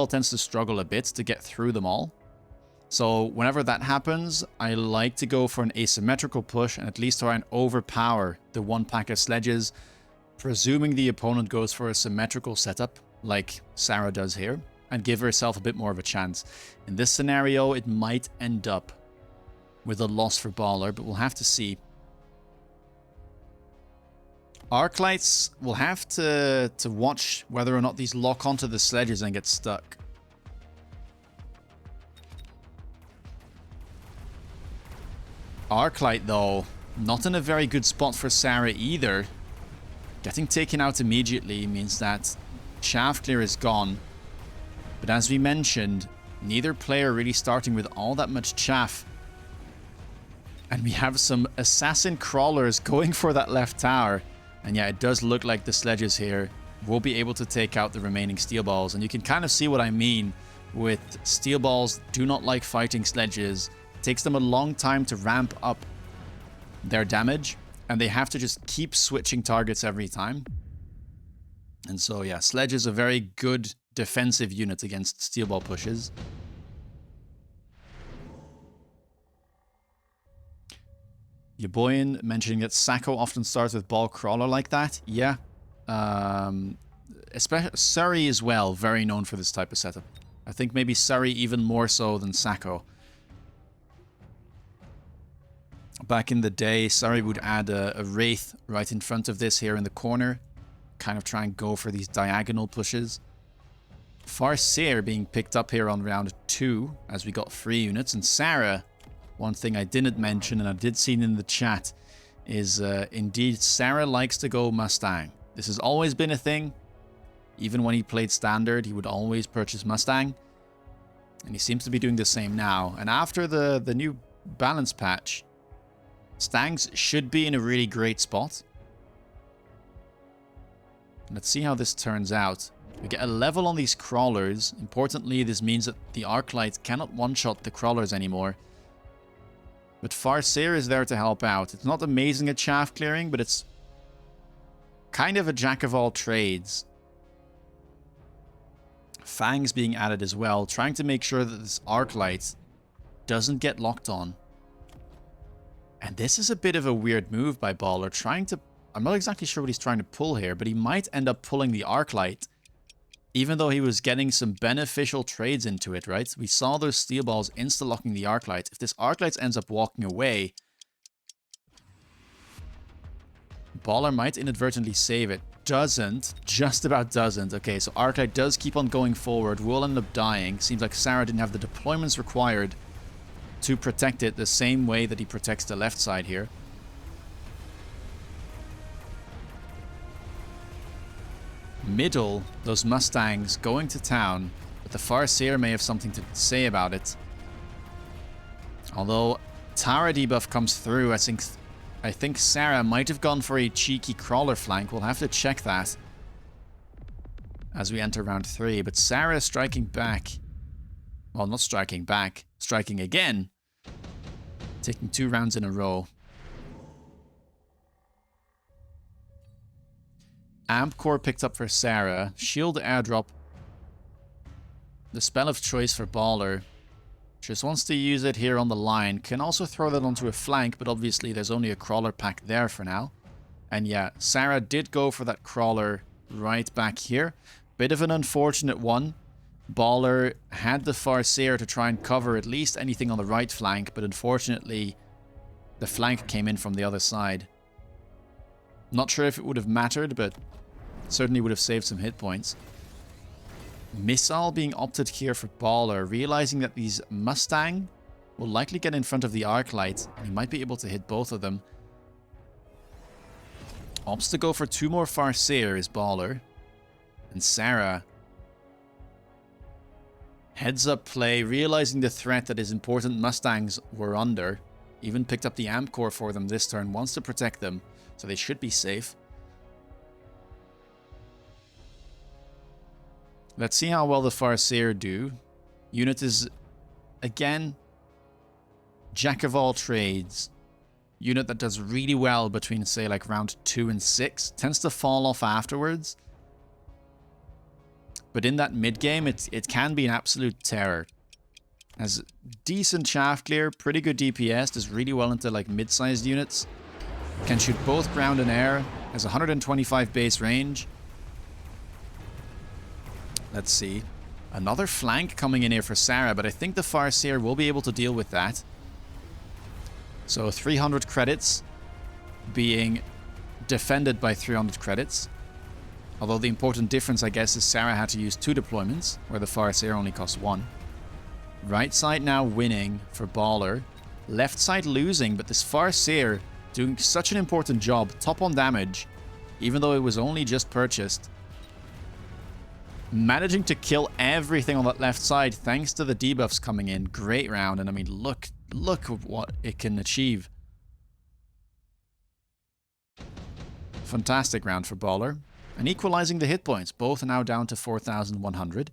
tends to struggle a bit to get through them all. So whenever that happens, I like to go for an asymmetrical push and at least try and overpower the one pack of Sledges, presuming the opponent goes for a symmetrical setup, like Sarah does here, and give herself a bit more of a chance. In this scenario, it might end up with a loss for Baller, but we'll have to see. Arclights will have to watch whether or not these lock onto the Sledges and get stuck. Arclight, though, not in a very good spot for Sarah either. Getting taken out immediately means that chaff clear is gone. But as we mentioned, neither player really starting with all that much chaff. And we have some assassin crawlers going for that left tower. And yeah, it does look like the Sledges here will be able to take out the remaining Steel Balls. And you can kind of see what I mean with Steel Balls do not like fighting Sledges. It takes them a long time to ramp up their damage. And they have to just keep switching targets every time. And so yeah, Sledge is a very good defensive unit against Steel Ball pushes. Yaboyan mentioning that Sacco often starts with Ball Crawler like that. Yeah. Especially Surrey as well, very known for this type of setup. I think maybe Surrey even more so than Sacco. Back in the day, Surrey would add a Wraith right in front of this here in the corner. Kind of try and go for these diagonal pushes. Farseer being picked up here on round 2 as we got 3 units. And Sarah, one thing I didn't mention and I did see in the chat is indeed Sarah likes to go Mustang. This has always been a thing. Even when he played Standard, he would always purchase Mustang. And he seems to be doing the same now. And after the new balance patch, Stangs should be in a really great spot. Let's see how this turns out. We get a level on these crawlers. Importantly, this means that the Arclight cannot one-shot the crawlers anymore. But Farseer is there to help out. It's not amazing at chaff clearing, but it's kind of a jack of all trades. Fangs being added as well, trying to make sure that this arc light doesn't get locked on. And this is a bit of a weird move by Baller, trying to... I'm not exactly sure what he's trying to pull here, but he might end up pulling the arc light, even though he was getting some beneficial trades into it, right? We saw those steel balls insta-locking the arc light. If this arc light ends up walking away, Baller might inadvertently save it. Doesn't. Just about doesn't. Okay, so arc light does keep on going forward. Will end up dying. Seems like Sara didn't have the deployments required to protect it the same way that he protects the left side here. Middle, those Mustangs going to town, but the Farseer may have something to say about it. Although Tara debuff comes through, I think Sara might have gone for a cheeky crawler flank. We'll have to check that as we enter round 3. But Sara striking back. Well, not striking back. Striking again. Taking 2 rounds in a row. Amp Core picked up for Sara. Shield airdrop. The spell of choice for Baller. Just wants to use it here on the line. Can also throw that onto a flank, but obviously there's only a crawler pack there for now. And yeah, Sara did go for that crawler right back here. Bit of an unfortunate one. Baller had the Farseer to try and cover at least anything on the right flank, but unfortunately the flank came in from the other side. Not sure if it would have mattered, but certainly would have saved some hit points. Missile being opted here for Baller, realizing that these Mustang will likely get in front of the arc light, and he might be able to hit both of them. Opts to go for 2 more Farseer is Baller. And Sara, heads up play, realizing the threat that his important Mustangs were under. Even picked up the Amp Core for them this turn, wants to protect them, so they should be safe. Let's see how well the Farseer do. Unit is, again, jack of all trades. Unit that does really well between, say, like round 2 and 6. Tends to fall off afterwards. But in that mid-game, it can be an absolute terror. Has decent shaft clear, pretty good DPS, does really well into like mid-sized units. Can shoot both ground and air, has 125 base range. Let's see. Another flank coming in here for Sara, but I think the Farseer will be able to deal with that. So 300 credits being defended by 300 credits. Although the important difference, I guess, is Sara had to use 2 deployments, where the Farseer only costs 1. Right side now winning for Baller. Left side losing, but this Farseer doing such an important job. Top on damage, even though it was only just purchased. Managing to kill everything on that left side thanks to the debuffs coming in. Great round, and I mean, look at what it can achieve. Fantastic round for Baller. And equalizing the hit points. Both are now down to 4,100.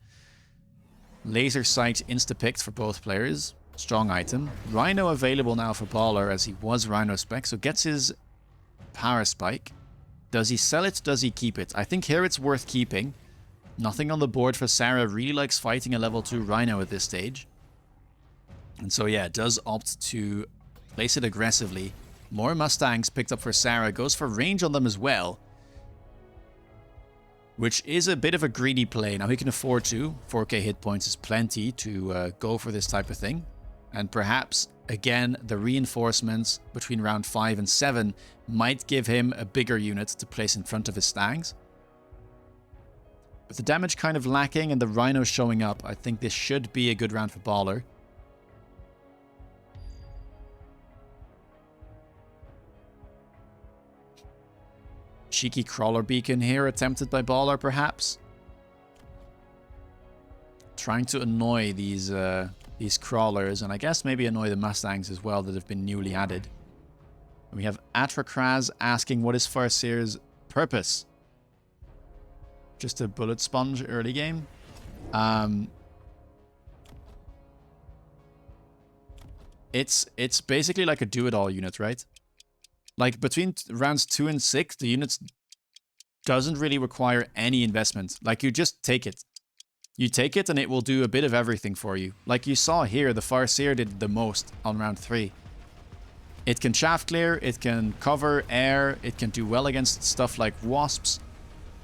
Laser sight insta-picked for both players. Strong item. Rhino available now for Baller as he was Rhino spec. So gets his power spike. Does he sell it? Does he keep it? I think here it's worth keeping. Nothing on the board for Sara. Really likes fighting a level 2 Rhino at this stage. And so yeah, does opt to place it aggressively. More Mustangs picked up for Sara. Goes for range on them as well. Which is a bit of a greedy play. Now he can afford to. 4k hit points is plenty to go for this type of thing. And perhaps, again, the reinforcements between round 5 and 7 might give him a bigger unit to place in front of his Stangs. With the damage kind of lacking and the Rhino showing up, I think this should be a good round for Baller. Cheeky crawler beacon here attempted by Baller, perhaps. Trying to annoy these crawlers, and I guess maybe annoy the Mustangs as well that have been newly added. And we have Atrakraz asking what is Farseer's purpose. Just a bullet sponge early game. It's basically like a do-it-all unit, right? Like between rounds 2 and 6, the unit doesn't really require any investment. Like you just take it. You take it and it will do a bit of everything for you. Like you saw here, the Farseer did the most on round 3. It can shaft clear, it can cover air, it can do well against stuff like wasps.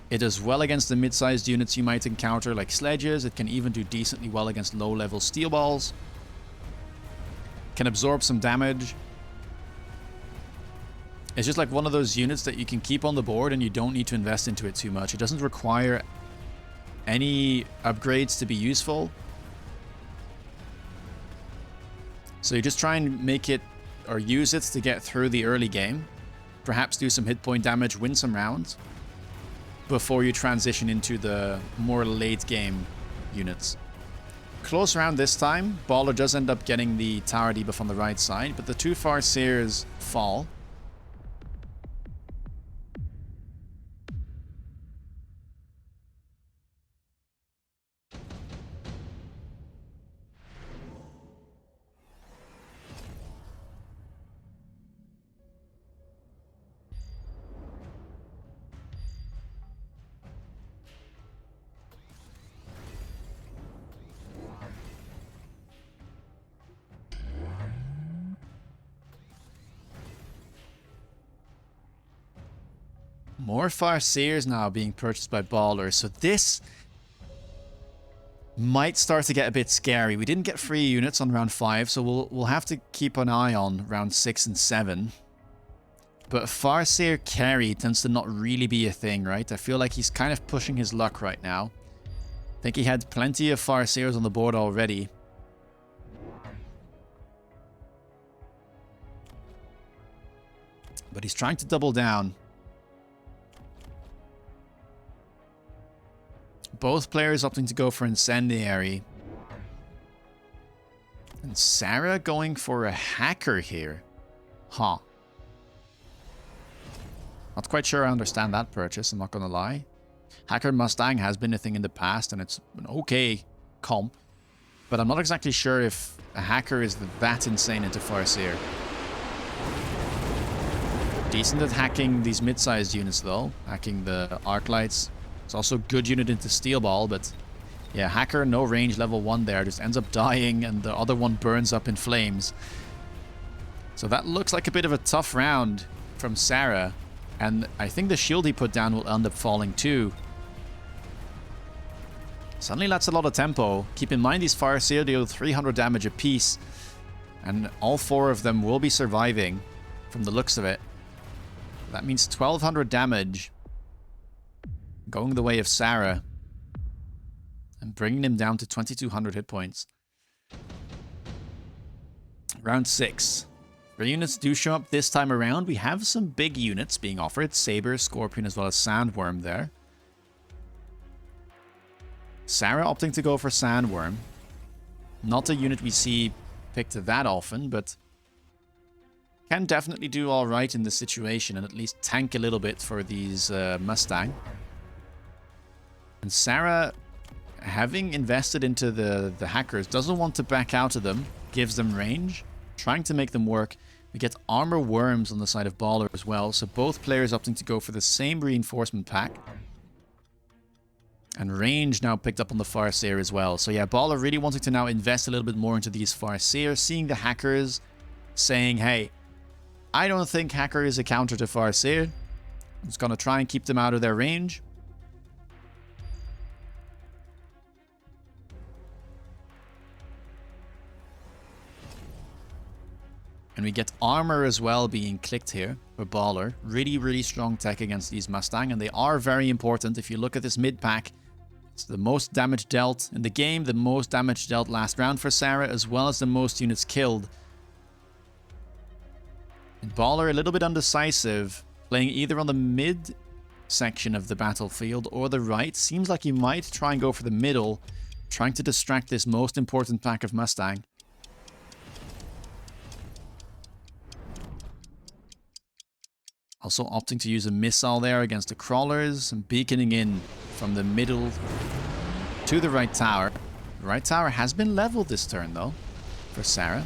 It does well against the mid-sized units you might encounter like sledges. It can even do decently well against low-level steel balls. Can absorb some damage. It's just like one of those units that you can keep on the board and you don't need to invest into it too much. It doesn't require any upgrades to be useful. So you just try and make it or use it to get through the early game. Perhaps do some hit point damage, win some rounds before you transition into the more late game units. Close round this time. Baller does end up getting the tower debuff on the right side, but the 2 Farseers fall. More Farseers now being purchased by Baller, so this might start to get a bit scary. We didn't get free units on round 5, so we'll have to keep an eye on round 6 and 7. But Farseer carry tends to not really be a thing, right? I feel like he's kind of pushing his luck right now. I think he had plenty of Farseers on the board already. But he's trying to double down. Both players opting to go for Incendiary. And Sarah going for a Hacker here. Huh. Not quite sure I understand that purchase, I'm not gonna lie. Hacker Mustang has been a thing in the past and it's an okay comp. But I'm not exactly sure if a Hacker is that insane into Farseer. Decent at hacking these mid-sized units though. Hacking the arc lights. It's also a good unit into Steel Ball, but yeah, Hacker, no range, level 1 there, just ends up dying and the other one burns up in flames. So that looks like a bit of a tough round from Sarah, and I think the shield he put down will end up falling too. Suddenly that's a lot of tempo. Keep in mind these Farseer deal 300 damage apiece, and all 4 of them will be surviving from the looks of it. That means 1200 damage. Going the way of Sarah. And bringing him down to 2200 hit points. Round 6. Our units do show up this time around. We have some big units being offered. Saber, Scorpion, as well as Sandworm there. Sarah opting to go for Sandworm. Not a unit we see picked that often, but can definitely do alright in this situation and at least tank a little bit for these Mustang. And Sarah, having invested into the hackers, doesn't want to back out of them, gives them range, trying to make them work. We get armor worms on the side of Baller as well, so both players opting to go for the same reinforcement pack. And range now picked up on the Farseer as well. So yeah, Baller really wanting to now invest a little bit more into these Farseer, seeing the hackers, saying, hey, I don't think Hacker is a counter to Farseer. I'm just going to try and keep them out of their range. And we get armor as well being clicked here for Baller. Really, really strong tech against these Mustang, and they are very important. If you look at this mid pack, it's the most damage dealt in the game, the most damage dealt last round for Sarah, as well as the most units killed. And Baller a little bit undecisive, playing either on the mid section of the battlefield or the right. Seems like he might try and go for the middle, trying to distract this most important pack of Mustang. Also opting to use a missile there against the crawlers and beaconing in from the middle to the right tower. The right tower has been leveled this turn though for Sarah.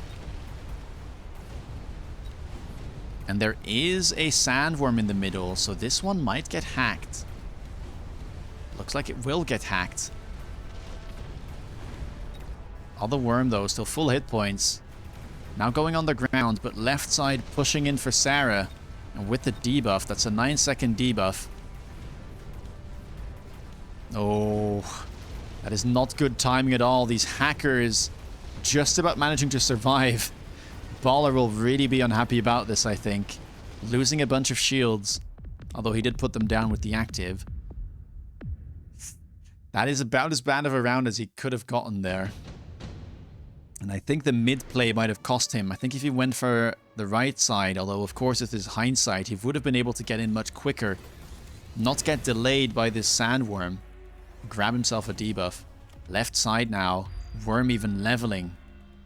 And there is a sandworm in the middle, so this one might get hacked. Looks like it will get hacked. Other Worm, though, still full hit points. Now going on the ground, but left side pushing in for Sara. And with the debuff, that's a 9-second debuff. Oh, that is not good timing at all. These hackers just about managing to survive. Baller will really be unhappy about this, I think. Losing a bunch of shields, although he did put them down with the active. That is about as bad of a round as he could have gotten there. And I think the mid play might have cost him. I think if he went for the right side, although of course with his hindsight, he would have been able to get in much quicker. Not get delayed by this sandworm. Grab himself a debuff. Left side now. Worm even leveling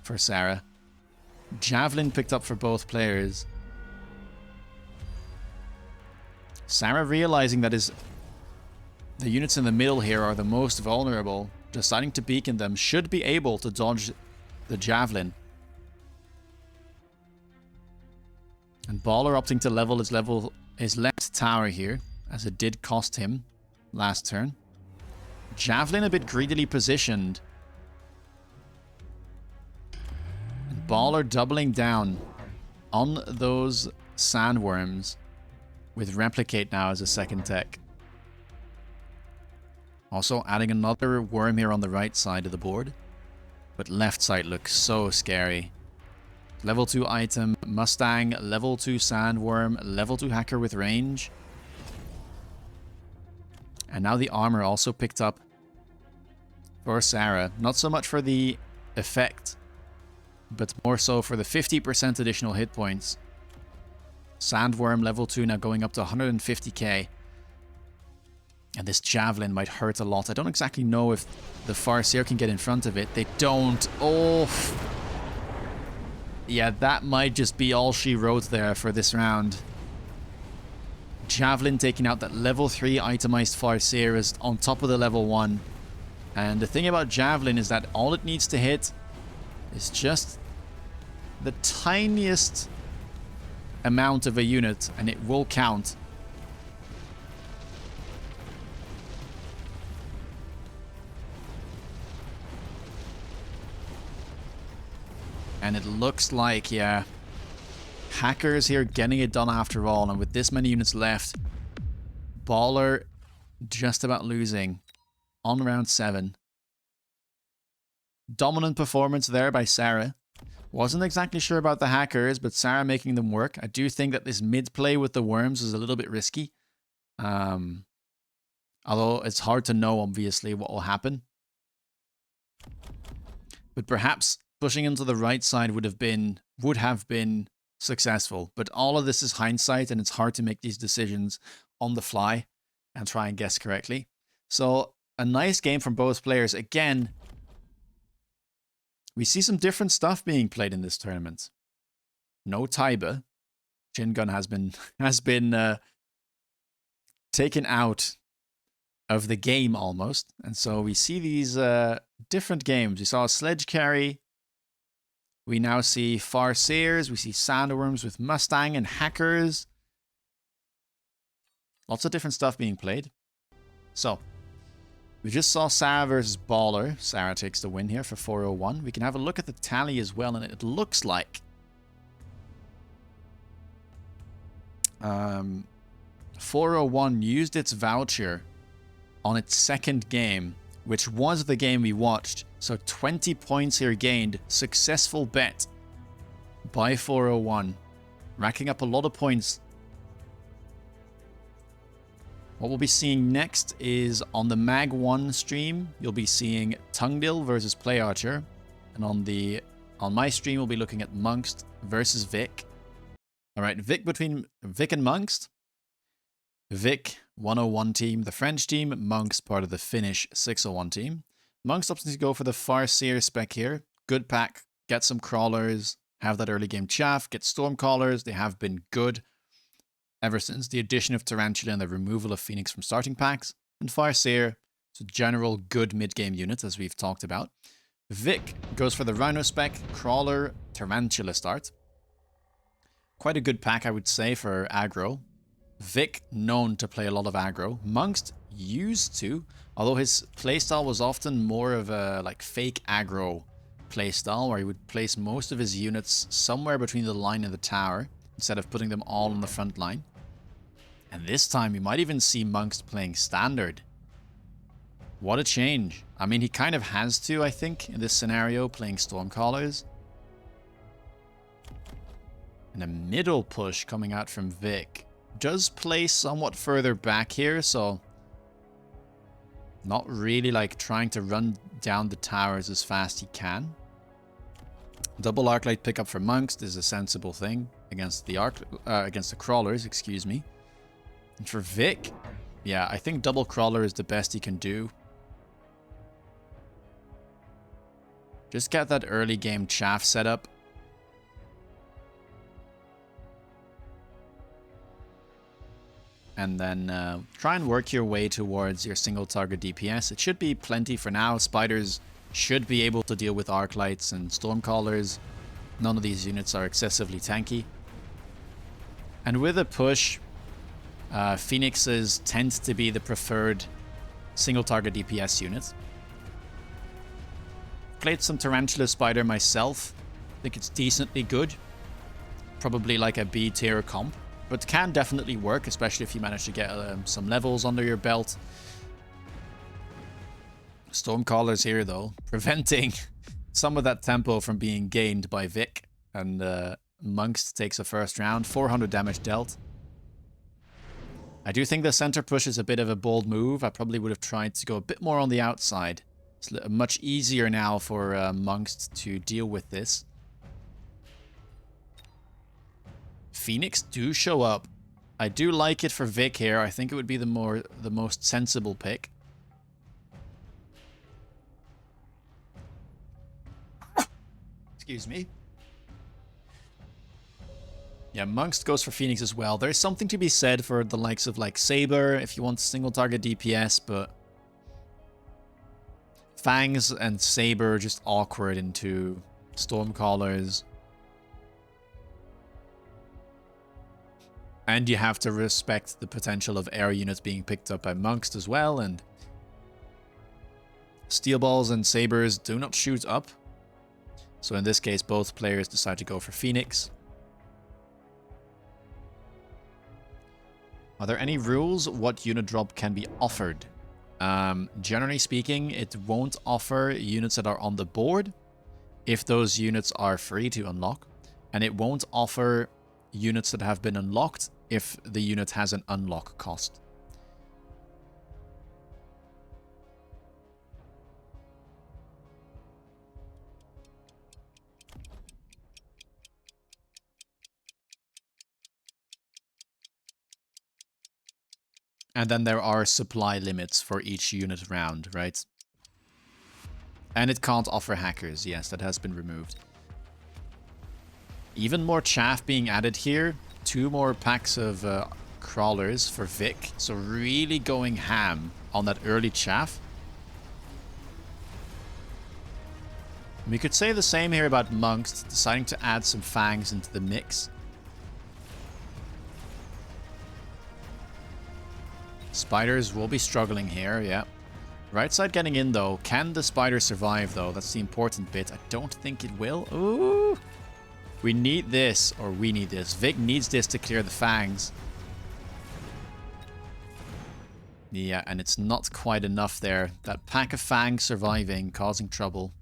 for Sara. Javelin picked up for both players. Sara realizing that the units in the middle here are the most vulnerable, deciding to beacon them, should be able to dodge the Javelin. And Baller opting to level his left tower here, as it did cost him last turn. Javelin a bit greedily positioned. And Baller doubling down on those sandworms with Replicate now as a second tech. Also adding another worm here on the right side of the board. But left side looks so scary. Level 2 item, Mustang, level 2 sandworm, level 2 hacker with range. And now the armor also picked up for Sara. Not so much for the effect, but more so for the 50% additional hit points. Sandworm level 2 now going up to 150k. And this Javelin might hurt a lot. I don't exactly know if the Farseer can get in front of it. They don't. Oh. Yeah, that might just be all she wrote there for this round. Javelin taking out that level 3 itemized Farseer is on top of the level 1. And the thing about Javelin is that all it needs to hit is just the tiniest amount of a unit, and it will count. And it looks like, yeah, hackers here getting it done after all. And with this many units left, Baller just about losing on round 7. Dominant performance there by Sara. Wasn't exactly sure about the hackers, but Sara making them work. I do think that this mid play with the worms is a little bit risky. Although it's hard to know, obviously, what will happen. But perhaps pushing into the right side would have been successful. But all of this is hindsight, and it's hard to make these decisions on the fly and try and guess correctly. So a nice game from both players. Again, we see some different stuff being played in this tournament. No Taiba. Chin Gun has been taken out of the game almost. And so we see these different games. We saw a Sledge Carry. We now see Farseers. We see Sandworms with Mustang and Hackers. Lots of different stuff being played. So we just saw Sara versus Baller. Sara takes the win here for 401. We can have a look at the tally as well, and it looks like 401 used its voucher on its second game, which was the game we watched. So 20 points here gained. Successful bet by 401. Racking up a lot of points. What we'll be seeing next is on the MAG1 stream, you'll be seeing Tungdil versus Play Archer. And on my stream, we'll be looking at Munqst versus Vic. Alright, Vic between Vic and Munqst. Vic, 101 team, the French team. Munqst, part of the Finnish 601 team. Munqst opts to go for the Farseer spec here. Good pack, get some crawlers, have that early game chaff, get Stormcallers. They have been good ever since the addition of Tarantula and the removal of Phoenix from starting packs. And Farseer, it's a general good mid-game unit, as we've talked about. Vic goes for the Rhino spec, Crawler, Tarantula start. Quite a good pack, I would say, for aggro. Vic, known to play a lot of aggro. Munqst used to, although his playstyle was often more of a like fake aggro playstyle where he would place most of his units somewhere between the line and the tower instead of putting them all on the front line. And this time you might even see Munqst playing standard. What a change. I mean, he kind of has to, I think, in this scenario, playing Stormcallers. And a middle push coming out from Vic. Does play somewhat further back here, so not really like trying to run down the towers as fast he can. Double Arclight pickup for Munqst is a sensible thing against the crawlers, excuse me. And for Vic, yeah, I think double crawler is the best he can do. Just get that early game chaff set up. And then try and work your way towards your single target DPS. It should be plenty for now. Spiders should be able to deal with Arclights and Stormcallers. None of these units are excessively tanky. And with a push, Phoenixes tend to be the preferred single target DPS unit. Played some Tarantula Spider myself. I think it's decently good. Probably like a B tier comp. But can definitely work, especially if you manage to get some levels under your belt. Stormcallers here, though, preventing some of that tempo from being gained by Vic. And Munqst takes a first round, 400 damage dealt. I do think the center push is a bit of a bold move. I probably would have tried to go a bit more on the outside. It's much easier now for Munqst to deal with this. Phoenix do show up. I do like it for Vic here. I think it would be the most sensible pick. Excuse me. Yeah, Munqst goes for Phoenix as well. There's something to be said for the likes of like Saber if you want single target DPS, but Fangs and Saber are just awkward into Stormcallers. And you have to respect the potential of air units being picked up by Munqst as well, and Steel Balls and Sabers do not shoot up. So in this case, both players decide to go for Phoenix. Are there any rules what unit drop can be offered? Generally speaking, it won't offer units that are on the board if those units are free to unlock, and it won't offer units that have been unlocked if the unit has an unlock cost. And then there are supply limits for each unit round, right? And it can't offer hackers. Yes, that has been removed. Even more chaff being added here. 2 more packs of crawlers for Vic. So really going ham on that early chaff. We could say the same here about Munqst, deciding to add some Fangs into the mix. Spiders will be struggling here, yeah. Right side getting in, though. Can the spider survive, though? That's the important bit. I don't think it will. Ooh! We need this, or we need this. Vic needs this to clear the Fangs. Yeah, and it's not quite enough there. That pack of Fangs surviving, causing trouble.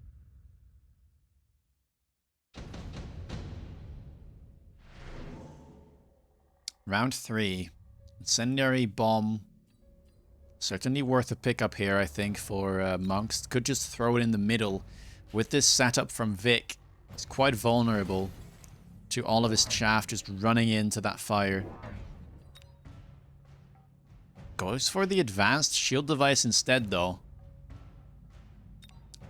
Round 3. Incendiary Bomb. Certainly worth a pickup here, I think, for Munqst. Could just throw it in the middle. With this setup from Vic, he's quite vulnerable to all of his chaff just running into that fire. Goes for the advanced shield device instead, though.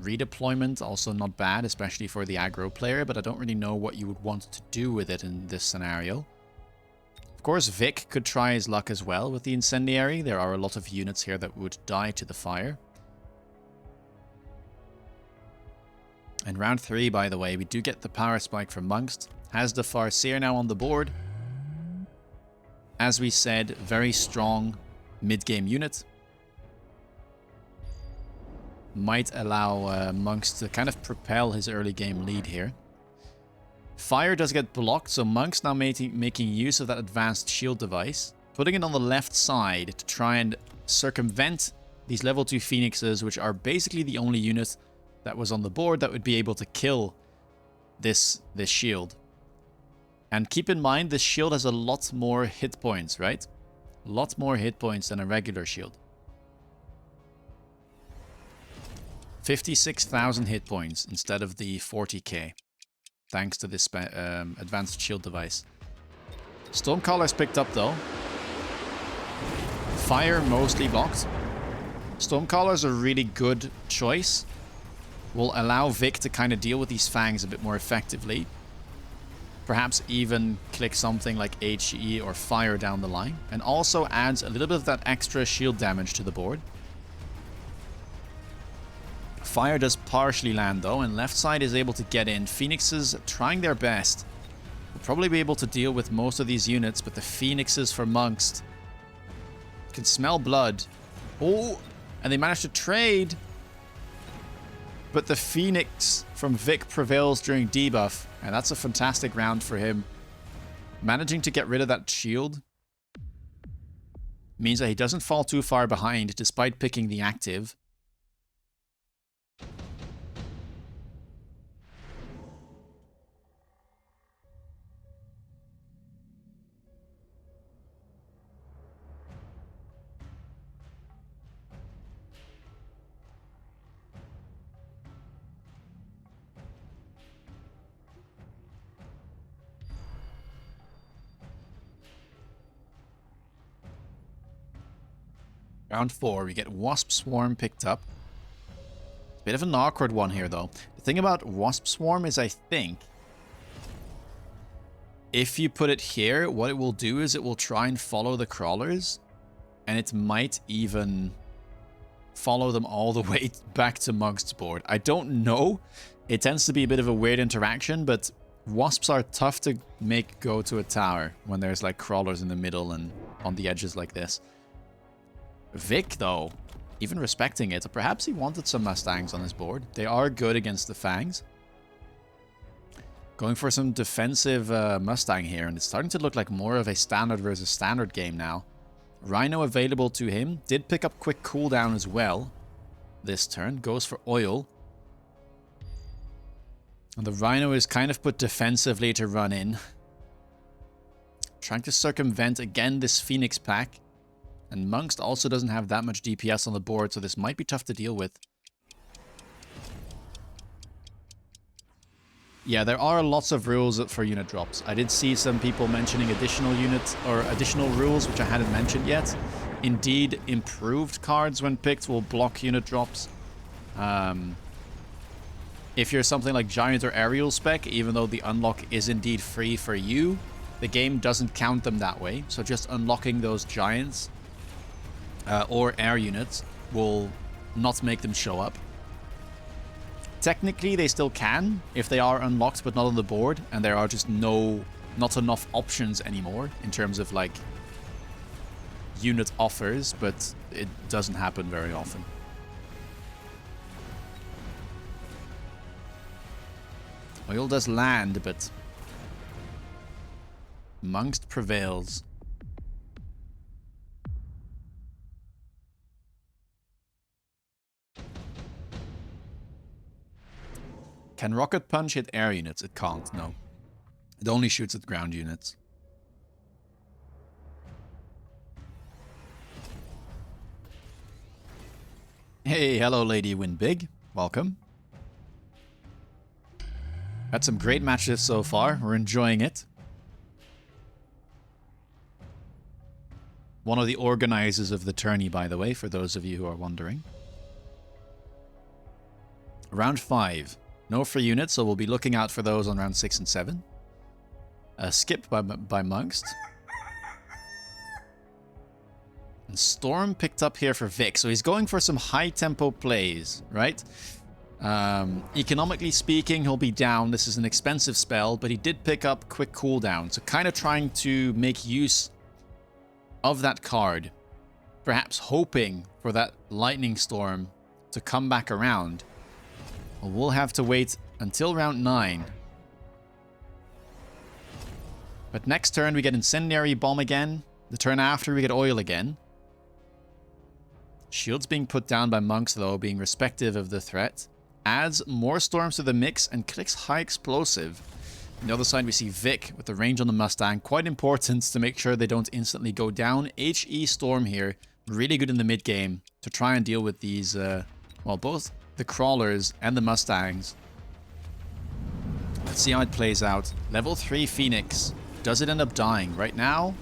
Redeployment, also not bad, especially for the aggro player, but I don't really know what you would want to do with it in this scenario. Of course, Vic could try his luck as well with the incendiary. There are a lot of units here that would die to the fire. In round 3, by the way, we do get the power spike from Munqst. Has the Farseer now on the board. As we said, very strong mid-game unit. might allow Munqst to kind of propel his early game lead here. Fire does get blocked, so Munqst now making use of that advanced shield device, putting it on the left side to try and circumvent these level 2 Phoenixes, which are basically the only unit that was on the board that would be able to kill this shield. And keep in mind, this shield has a lot more hit points, right? A lot more hit points than a regular shield. 56,000 hit points instead of the 40k, thanks to this advanced shield device. Stormcaller's picked up though. Fire mostly blocked. Stormcaller's a really good choice. Will allow Vic to kind of deal with these fangs a bit more effectively. Perhaps even click something like HE or Fire down the line. And also adds a little bit of that extra shield damage to the board. Fire does partially land though, and left side is able to get in. Phoenixes trying their best. Will probably be able to deal with most of these units, but the Phoenixes for Munqst can smell blood. Oh, and they managed to trade. But the Phoenix from Vic prevails during debuff, and that's a fantastic round for him. Managing to get rid of that shield means that he doesn't fall too far behind despite picking the active. Round 4, we get Wasp Swarm picked up. It's a bit of an awkward one here, though. The thing about Wasp Swarm is, I think, if you put it here, what it will do is it will try and follow the crawlers, and it might even follow them all the way back to Munqst's board. I don't know. It tends to be a bit of a weird interaction, but wasps are tough to make go to a tower when there's like crawlers in the middle and on the edges like this. Vic, though, even respecting it, perhaps he wanted some Mustangs on his board. They are good against the Fangs. Going for some defensive Mustang here, and it's starting to look like more of a standard versus standard game now. Rhino available to him. Did pick up quick cooldown as well this turn. Goes for oil. And the Rhino is kind of put defensively to run in. Trying to circumvent again this Phoenix pack. And Munqst also doesn't have that much DPS on the board, so this might be tough to deal with. Yeah, there are lots of rules for unit drops. I did see some people mentioning additional units or additional rules, which I hadn't mentioned yet. Indeed, improved cards when picked will block unit drops. If you're something like Giant or Aerial spec, even though the unlock is indeed free for you, the game doesn't count them that way. So just unlocking those Giants or Air units will not make them show up. Technically, they still can if they are unlocked but not on the board, and there are just not enough options anymore in terms of like unit offers, but it doesn't happen very often. Oil does land, but Munqst prevails. Can Rocket Punch hit air units? It can't, no. It only shoots at ground units. Hey, hello Lady Win Big. Welcome. Had some great matches so far. We're enjoying it. One of the organizers of the tourney, by the way, for those of you who are wondering. Round 5. No free units, so we'll be looking out for those on round 6 and 7. A skip by Munqst. And Storm picked up here for Vic, so he's going for some high-tempo plays, right? Economically speaking, he'll be down. This is an expensive spell, but he did pick up quick cooldown, so kind of trying to make use of that card. Perhaps hoping for that Lightning Storm to come back around. Well, we'll have to wait until round 9. But next turn we get Incendiary Bomb again. The turn after we get Oil again. Shields being put down by Munqst though, being respective of the threat. Adds more storms to the mix and clicks High Explosive. On the other side we see Vic with the range on the Mustang. Quite important to make sure they don't instantly go down. HE Storm here, really good in the mid game to try and deal with these, well, both the Crawlers and the Mustangs. Let's see how it plays out. Level 3 Phoenix. Does it end up dying? Right now,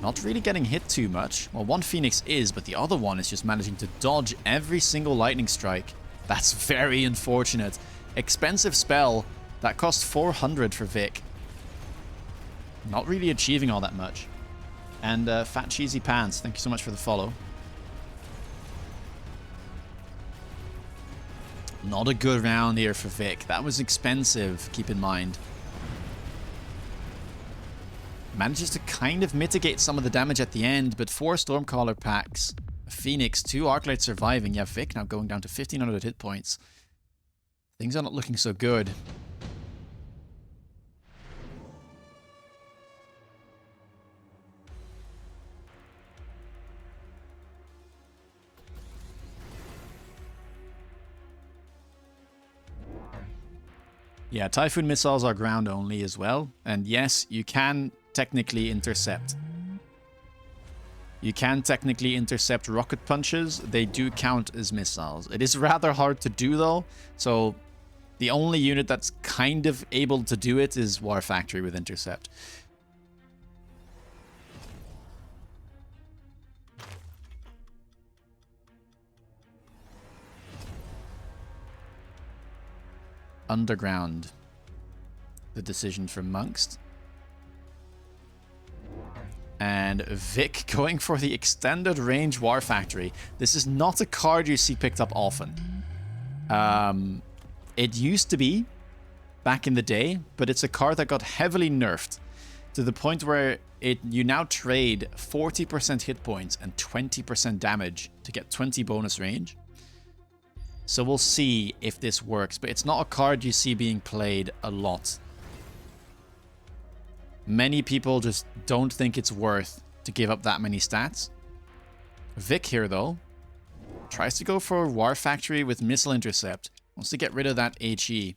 not really getting hit too much. Well, one Phoenix is, but the other one is just managing to dodge every single lightning strike. That's very unfortunate. Expensive spell. That cost 400 for Vic. Not really achieving all that much. And Fat Cheesy Pants, thank you so much for the follow. Not a good round here for Vic. That was expensive, keep in mind. Manages to kind of mitigate some of the damage at the end, but 4 Stormcaller packs, a Phoenix, 2 Arclight surviving. Yeah, Vic now going down to 1500 hit points. Things are not looking so good. Yeah, Typhoon missiles are ground only as well. And yes, you can technically intercept. You can technically intercept rocket punches. They do count as missiles. It is rather hard to do though. So the only unit that's kind of able to do it is War Factory with intercept. Underground. The decision from Munqst. And Vic going for the extended range War Factory. This is not a card you see picked up often. It used to be back in the day, but it's a card that got heavily nerfed to the point where you now trade 40% hit points and 20% damage to get 20 bonus range. So we'll see if this works, but it's not a card you see being played a lot. Many people just don't think it's worth to give up that many stats. Vic here, though, tries to go for War Factory with Missile Intercept. Wants to get rid of that HE.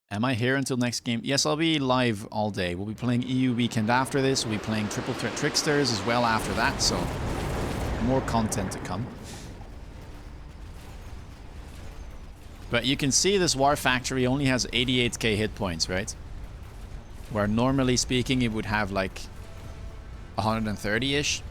Am I here until next game? Yes, I'll be live all day. We'll be playing EU Weekend after this. We'll be playing Triple Threat Tricksters as well after that, so more content to come. But you can see this War Factory only has 88k hit points, right? Where normally speaking it would have like 130-ish.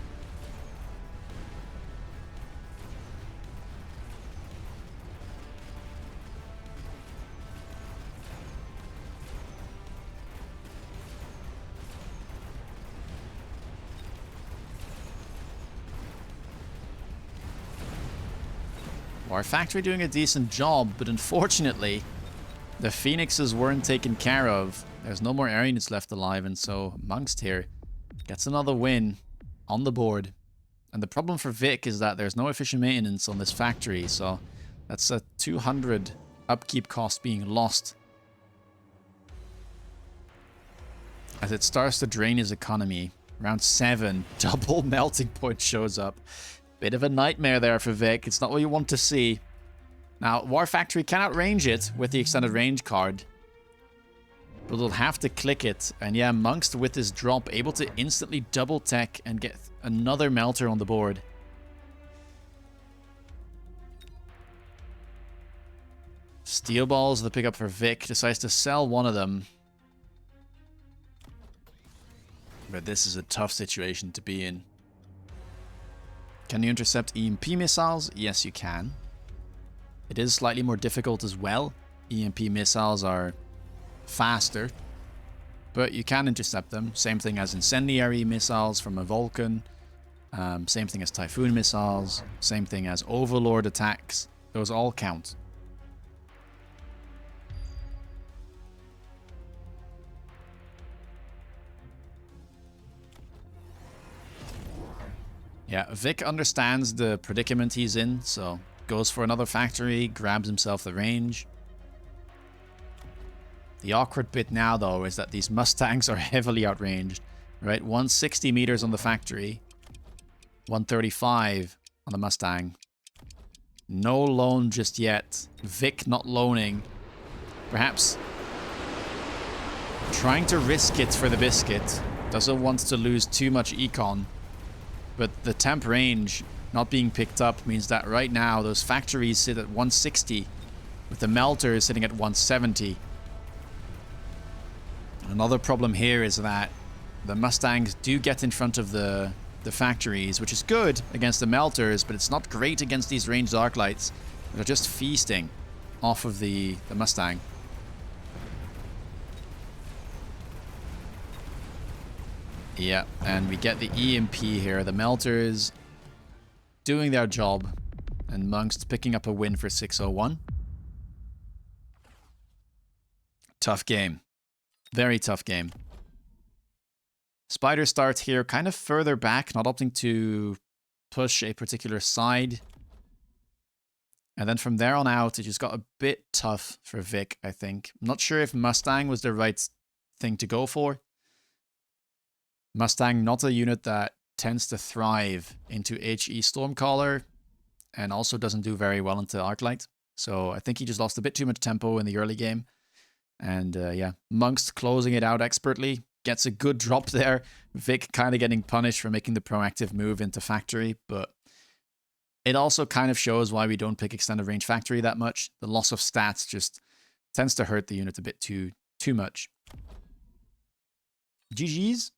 War Factory doing a decent job, but unfortunately, the Phoenixes weren't taken care of. There's no more air units left alive, and so Munqst here gets another win on the board. And the problem for Vic is that there's no efficient maintenance on this factory, so that's a 200 upkeep cost being lost as it starts to drain his economy. Round 7, double melting point shows up. Bit of a nightmare there for Vic. It's not what you want to see. Now, War Factory can outrange it with the extended range card, but they'll have to click it. And yeah, Munqst with his drop able to instantly double tech and get another melter on the board. Steel Balls, the pickup for Vic, decides to sell one of them. But this is a tough situation to be in. Can you intercept EMP missiles? Yes, you can. It is slightly more difficult as well. EMP missiles are faster, but you can intercept them. Same thing as incendiary missiles from a Vulcan. Same thing as Typhoon missiles. Same thing as Overlord attacks. Those all count. Yeah, Vic understands the predicament he's in, so goes for another factory, grabs himself the range. The awkward bit now, though, is that these Mustangs are heavily outranged, right? 160 meters on the factory, 135 on the Mustang. No loan just yet. Vic not loaning. Perhaps trying to risk it for the biscuit. Doesn't want to lose too much econ. But the temp range not being picked up means that right now those factories sit at 160, with the melter sitting at 170. Another problem here is that the Mustangs do get in front of the factories, which is good against the melters, but it's not great against these ranged arc lights that are just feasting off of the Mustang. Yeah, and we get the EMP here. The melters doing their job, and Munqst picking up a win for 601. Tough game. Very tough game. Spider starts here kind of further back, not opting to push a particular side. And then from there on out, it just got a bit tough for Vic, I think. I'm not sure if Mustang was the right thing to go for. Mustang, not a unit that tends to thrive into HE Stormcaller, and also doesn't do very well into Arclight. So I think he just lost a bit too much tempo in the early game. And yeah, Munqst closing it out expertly. Gets a good drop there. Vic kind of getting punished for making the proactive move into Factory, but it also kind of shows why we don't pick Extended Range Factory that much. The loss of stats just tends to hurt the unit a bit too much. GG's.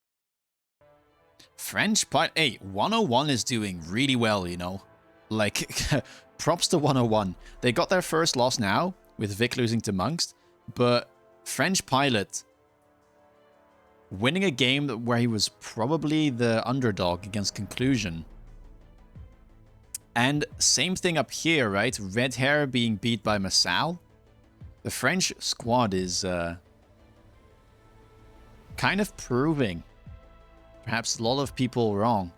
French Pilot. Hey, 101 is doing really well, you know. Like, props to 101. They got their first loss now, with Vic losing to Munqst, but French Pilot winning a game where he was probably the underdog against Conclusion. And same thing up here, right? Red Hair being beat by Massal. The French squad is kind of proving perhaps a lot of people wrong.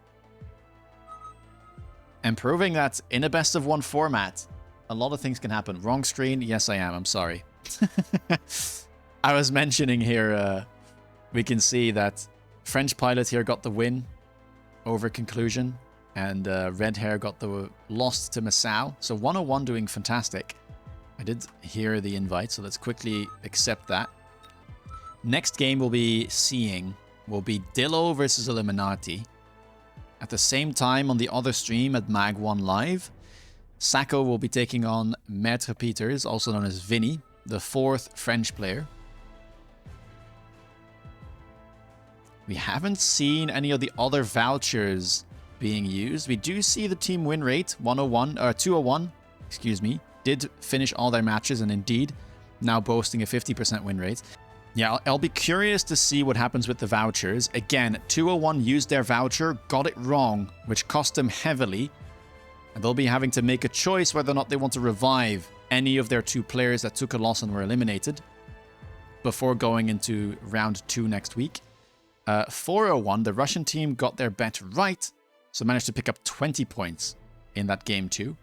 And proving that in a best of one format, a lot of things can happen. Wrong screen? Yes, I am. I'm sorry. I was mentioning here, we can see that French Pilot here got the win over Conclusion, and Red Hair got the loss to Massal. So 101 doing fantastic. I did hear the invite, so let's quickly accept that. Next game we'll be seeing will be Dillo versus Eliminati. At the same time on the other stream at MAG1 Live, Sacco will be taking on Maître Peters, also known as Vinny, the fourth French player. We haven't seen any of the other vouchers being used. We do see the team win rate, 201, excuse me, did finish all their matches and indeed now boasting a 50% win rate. Yeah, I'll be curious to see what happens with the vouchers. Again, 201 used their voucher, got it wrong, which cost them heavily. And they'll be having to make a choice whether or not they want to revive any of their two players that took a loss and were eliminated before going into round 2 next week. 401, the Russian team got their bet right, so managed to pick up 20 points in that game too.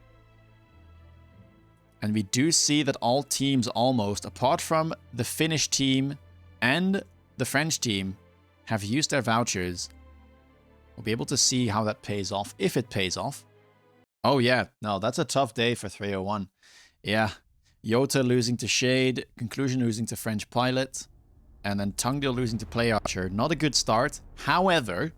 And we do see that all teams almost, apart from the Finnish team and the French team, have used their vouchers. We'll be able to see how that pays off, if it pays off. Oh yeah, no, that's a tough day for 301. Yeah, Jota losing to Shade, Conclusion losing to French Pilot, and then Tungdil losing to Play Archer. Not a good start. However,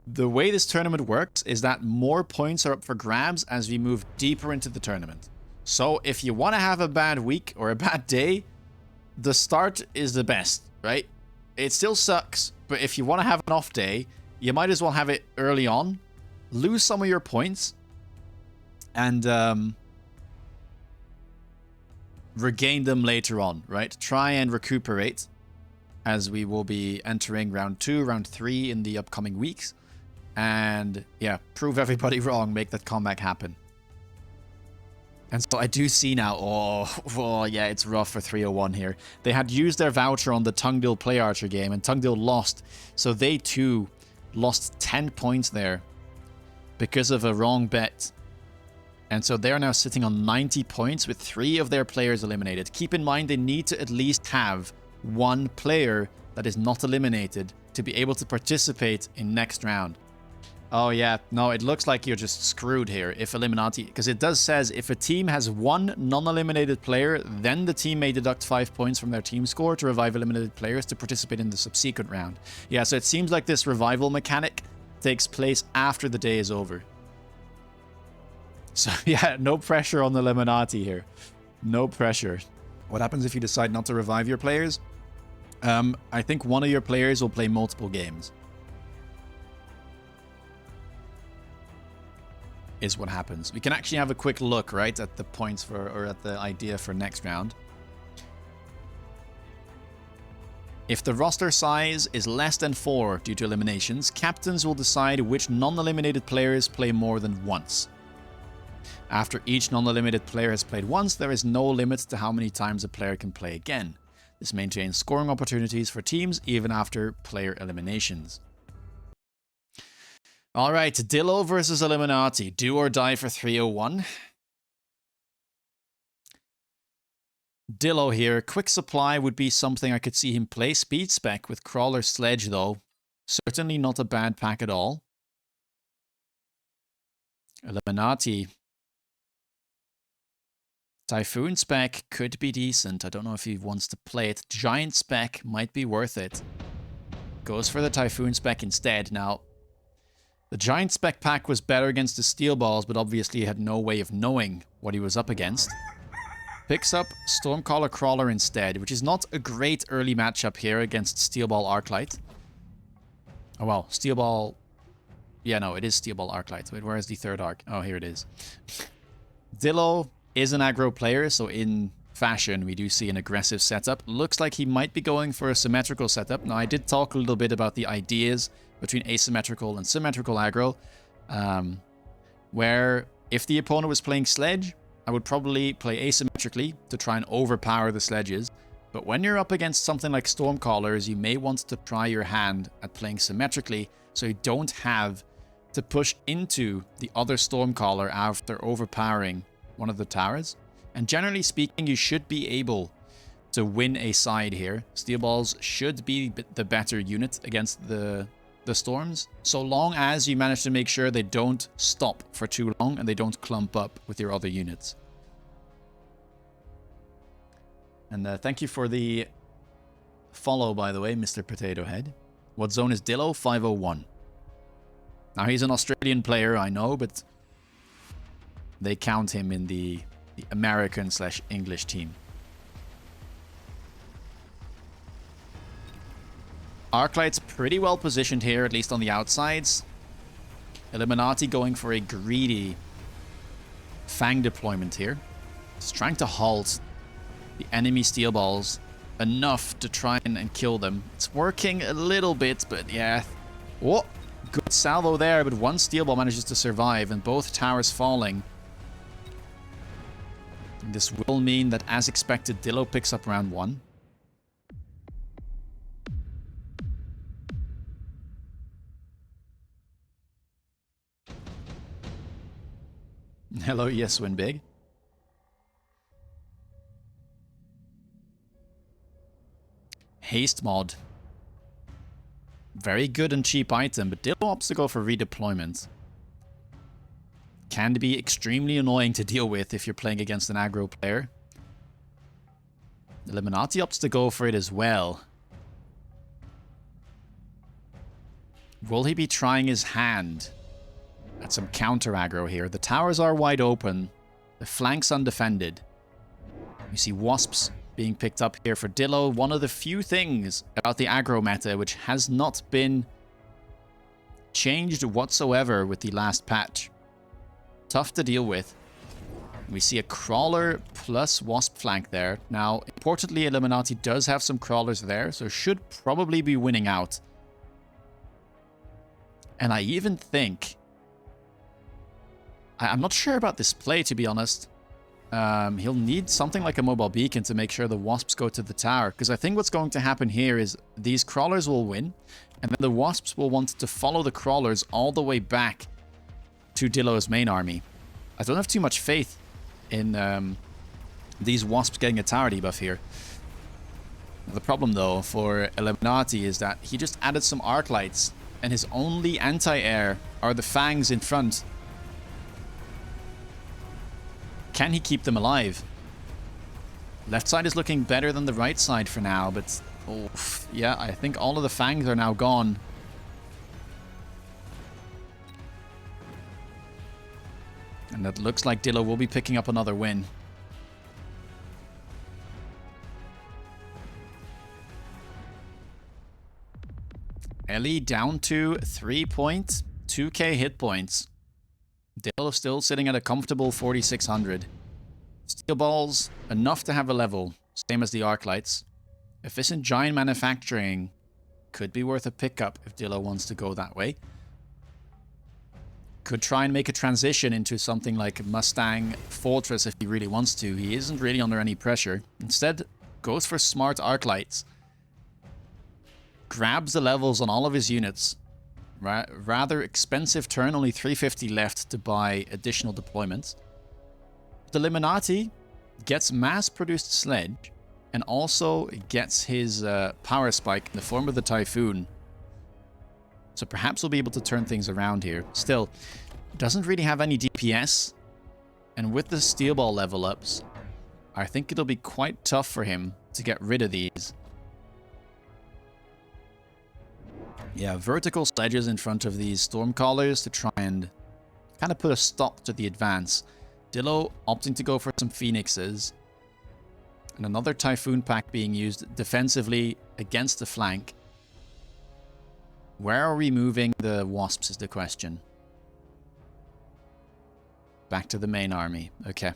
the way this tournament works is that more points are up for grabs as we move deeper into the tournament. So if you want to have a bad week or a bad day, the start is the best, right? It still sucks, but if you want to have an off day, you might as well have it early on, lose some of your points, and regain them later on, right? Try and recuperate as we will be entering round 2, round 3 in the upcoming weeks. And yeah, prove everybody wrong, make that comeback happen. And so I do see now, oh yeah, it's rough for 301 here. They had used their voucher on the Tungdil Play Archer game, and Tungdil lost. So they too lost 10 points there because of a wrong bet. And so they're now sitting on 90 points with 3 of their players eliminated. Keep in mind they need to at least have 1 player that is not eliminated to be able to participate in next round. Oh yeah, no, it looks like you're just screwed here if Eliminati, because it does says if a team has 1 non-eliminated player, then the team may deduct 5 points from their team score to revive eliminated players to participate in the subsequent round. Yeah, so it seems like this revival mechanic takes place after the day is over. So yeah, no pressure on the Eliminati here. No pressure. What happens if you decide not to revive your players? I think one of your players will play multiple games. Is what happens. We can actually have a quick look, right, at the points for, or at the idea for next round. If the roster size is less than 4 due to eliminations, captains will decide which non-eliminated players play more than once. After each non-eliminated player has played once, there is no limit to how many times a player can play again. This maintains scoring opportunities for teams even after player eliminations. Alright, Dillo versus Eliminati. Do or die for 301. Dillo here. Quick supply would be something I could see him play. Speed spec with Crawler Sledge though. Certainly not a bad pack at all. Eliminati. Typhoon spec could be decent. I don't know if he wants to play it. Giant spec might be worth it. Goes for the Typhoon spec instead. Now, the Giant spec pack was better against the Steel Balls, but obviously he had no way of knowing what he was up against. Picks up Stormcaller Crawler instead, which is not a great early matchup here against Steel Ball Arclight. Oh well, Steel Ball... Yeah, no, it is Steel Ball Arclight. Wait, where is the third arc? Oh, here it is. Dillo is an aggro player, so in fashion we do see an aggressive setup. Looks like he might be going for a symmetrical setup. Now, I did talk a little bit about the ideas between asymmetrical and symmetrical aggro, where if the opponent was playing Sledge, I would probably play asymmetrically to try and overpower the Sledges. But when you're up against something like Stormcallers, you may want to try your hand at playing symmetrically so you don't have to push into the other Stormcaller after overpowering one of the towers. And generally speaking, you should be able to win a side here. Steel Balls should be the better unit against the storms, so long as you manage to make sure they don't stop for too long and they don't clump up with your other units. And thank you for the follow, by the way, Mr. Potato Head. What zone is Dillo? 501. Now, he's an Australian player, I know, but they count him in the American/English team. Arclight's pretty well positioned here, at least on the outsides. Eliminati going for a greedy Fang deployment here. Just trying to halt the enemy Steel Balls enough to try and kill them. It's working a little bit, but yeah. Oh, good salvo there, but one Steel Ball manages to survive and both towers falling. This will mean that, as expected, Dillo picks up round 1. Hello, yes, win big. Haste mod. Very good and cheap item, but Dillo opts to go for redeployment. Can be extremely annoying to deal with if you're playing against an aggro player. Eliminati opts to go for it as well. Will he be trying his hand at some counter aggro here? The towers are wide open. The flanks undefended. You see Wasps being picked up here for Dillo. One of the few things about the aggro meta which has not been changed whatsoever with the last patch. Tough to deal with. We see a Crawler plus Wasp flank there. Now, importantly, Eliminati does have some Crawlers there, so should probably be winning out. And I even think... I'm not sure about this play, to be honest. He'll need something like a mobile beacon to make sure the Wasps go to the tower. Because I think what's going to happen here is these Crawlers will win. And then the Wasps will want to follow the Crawlers all the way back to Dillo's main army. I don't have too much faith in these Wasps getting a tower debuff here. The problem, though, for Eliminati is that he just added some arc lights, and his only anti-air are the fangs in front. Can he keep them alive? Left side is looking better than the right side for now, but oh, yeah, I think all of the fangs are now gone. And it looks like Dillo will be picking up another win. Ellie down to 3.2k hit points. Dillo still sitting at a comfortable 4,600. Steel balls, enough to have a level, same as the arc lights. Efficient giant manufacturing could be worth a pickup if Dillo wants to go that way. Could try and make a transition into something like Mustang Fortress if he really wants to. He isn't really under any pressure. Instead, goes for smart arc lights. Grabs the levels on all of his units. Rather expensive turn, only 350 left to buy additional deployments. The Eliminati gets mass-produced sledge and also gets his power spike in the form of the Typhoon. So perhaps we'll be able to turn things around here. Still, doesn't really have any DPS. And with the steel ball level ups, I think it'll be quite tough for him to get rid of these. Yeah, vertical sledges in front of these Stormcallers to try and kind of put a stop to the advance. Dillo opting to go for some Phoenixes. And another Typhoon pack being used defensively against the flank. Where are we moving the Wasps is the question. Back to the main army. Okay.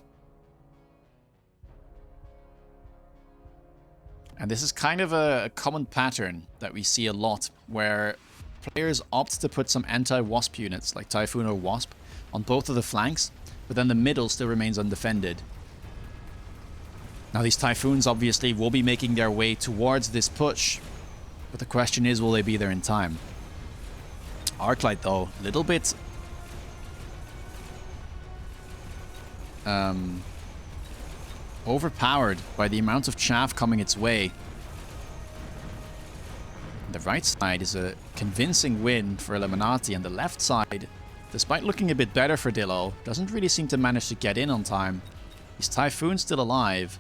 And this is kind of a common pattern that we see a lot, where players opt to put some anti-Wasp units, like Typhoon or Wasp, on both of the flanks, but then the middle still remains undefended. Now these Typhoons obviously will be making their way towards this push, but the question is, will they be there in time? Arclight though, a little bit overpowered by the amount of chaff coming its way. The right side is a convincing win for Eliminati, and the left side, despite looking a bit better for Dillo, doesn't really seem to manage to get in on time. Is Typhoon still alive?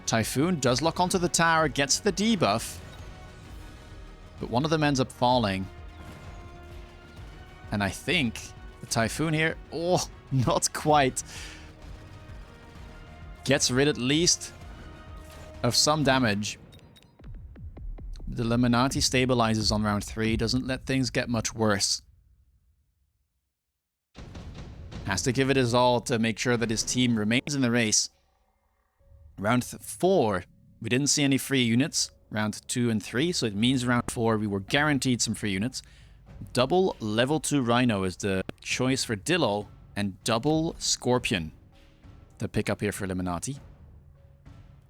Typhoon does lock onto the tower, gets the debuff, but one of them ends up falling. And I think the Typhoon here, oh, not quite. Gets rid at least of some damage. The Eliminati stabilizes on round 3, doesn't let things get much worse. Has to give it his all to make sure that his team remains in the race. Round 4, we didn't see any free units. Round 2 and 3, so it means round 4 we were guaranteed some free units. Double level 2 Rhino is the choice for Dillo, and double Scorpion to pick up here for Eliminati.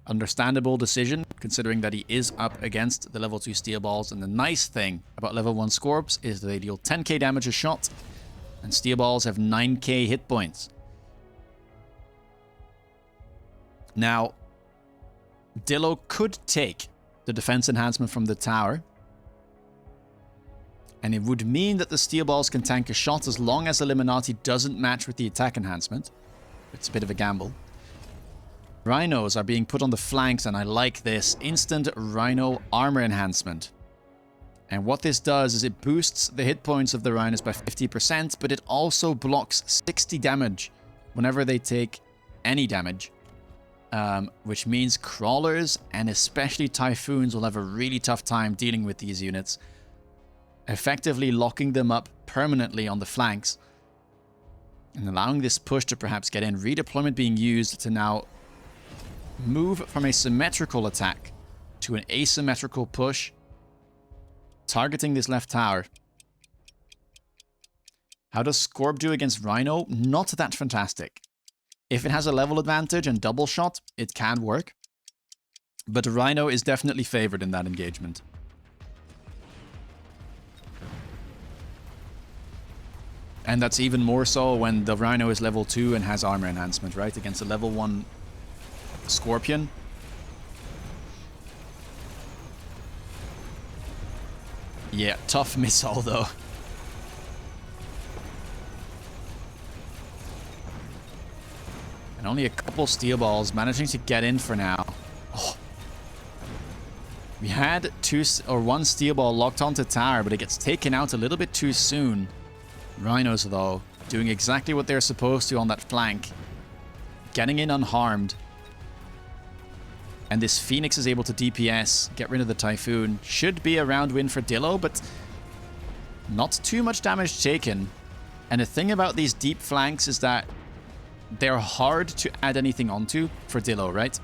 Understandable decision, considering that he is up against the level 2 steel balls, and the nice thing about level 1 Scorps is that they deal 10k damage a shot, and steel balls have 9k hit points. Now, Dillo could take the defense enhancement from the tower, and it would mean that the steel balls can tank a shot as long as Eliminati doesn't match with the attack enhancement. It's a bit of a gamble. Rhinos are being put on the flanks, and I like this. Instant Rhino armor enhancement. And what this does is it boosts the hit points of the Rhinos by 50%, but it also blocks 60 damage whenever they take any damage. Which means Crawlers and especially Typhoons will have a really tough time dealing with these units, effectively locking them up permanently on the flanks and allowing this push to perhaps get in. Redeployment being used to now move from a symmetrical attack to an asymmetrical push, targeting this left tower. How does Scorp do against Rhino? Not that fantastic. If it has a level advantage and double shot, it can work. But Rhino is definitely favored in that engagement. And that's even more so when the Rhino is level 2 and has armor enhancement, right? Against a level 1 Scorpion. Yeah, tough missile though. And only a couple steel balls managing to get in for now. Oh. We had one steel ball locked onto tower, but it gets taken out a little bit too soon. Rhinos, though, doing exactly what they're supposed to on that flank. Getting in unharmed. And this Phoenix is able to DPS, get rid of the Typhoon. Should be a round win for Dillo, but not too much damage taken. And the thing about these deep flanks is that they're hard to add anything onto for Dillo, right?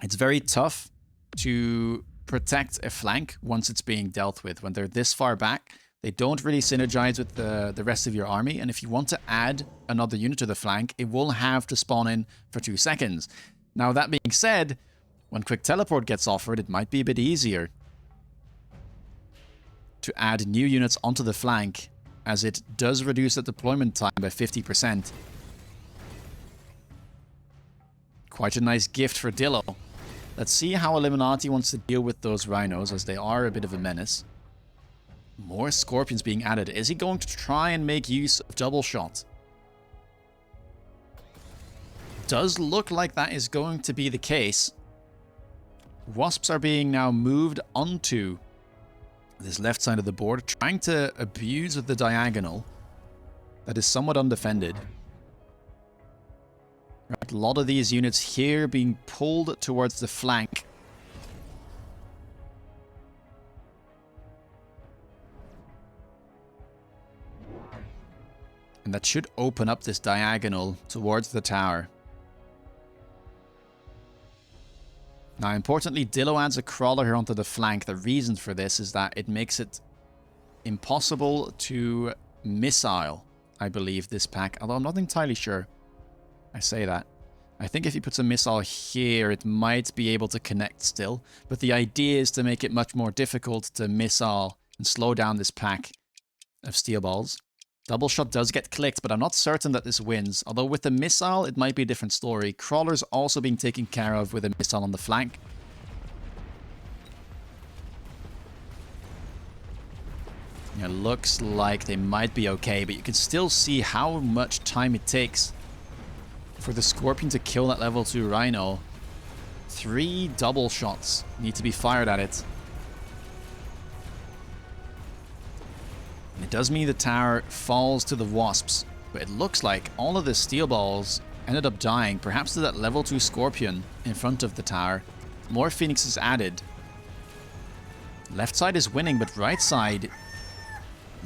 It's very tough to protect a flank once it's being dealt with. When they're this far back, they don't really synergize with the rest of your army. And if you want to add another unit to the flank, it will have to spawn in for 2 seconds. Now, that being said, when quick teleport gets offered, it might be a bit easier to add new units onto the flank, as it does reduce the deployment time by 50%. Quite a nice gift for Dillo. Let's see how Eliminati wants to deal with those Rhinos, as they are a bit of a menace. More Scorpions being added. Is he going to try and make use of double shot? Does look like that is going to be the case. Wasps are being now moved onto this left side of the board, trying to abuse with the diagonal that is somewhat undefended. Right, a lot of these units here being pulled towards the flank. And that should open up this diagonal towards the tower. Now, importantly, Dillo adds a crawler here onto the flank. The reason for this is that it makes it impossible to missile, I believe, this pack. Although I'm not entirely sure. I say that. I think if he puts a missile here, it might be able to connect still. But the idea is to make it much more difficult to missile and slow down this pack of steel balls. Double shot does get clicked, but I'm not certain that this wins. Although with the missile, it might be a different story. Crawler's also being taken care of with a missile on the flank. It looks like they might be okay, but you can still see how much time it takes for the Scorpion to kill that level 2 Rhino. 3 double shots need to be fired at it. It does mean the tower falls to the Wasps, but it looks like all of the steel balls ended up dying, perhaps to that level 2 Scorpion in front of the tower. More Phoenixes added. Left side is winning, but right side,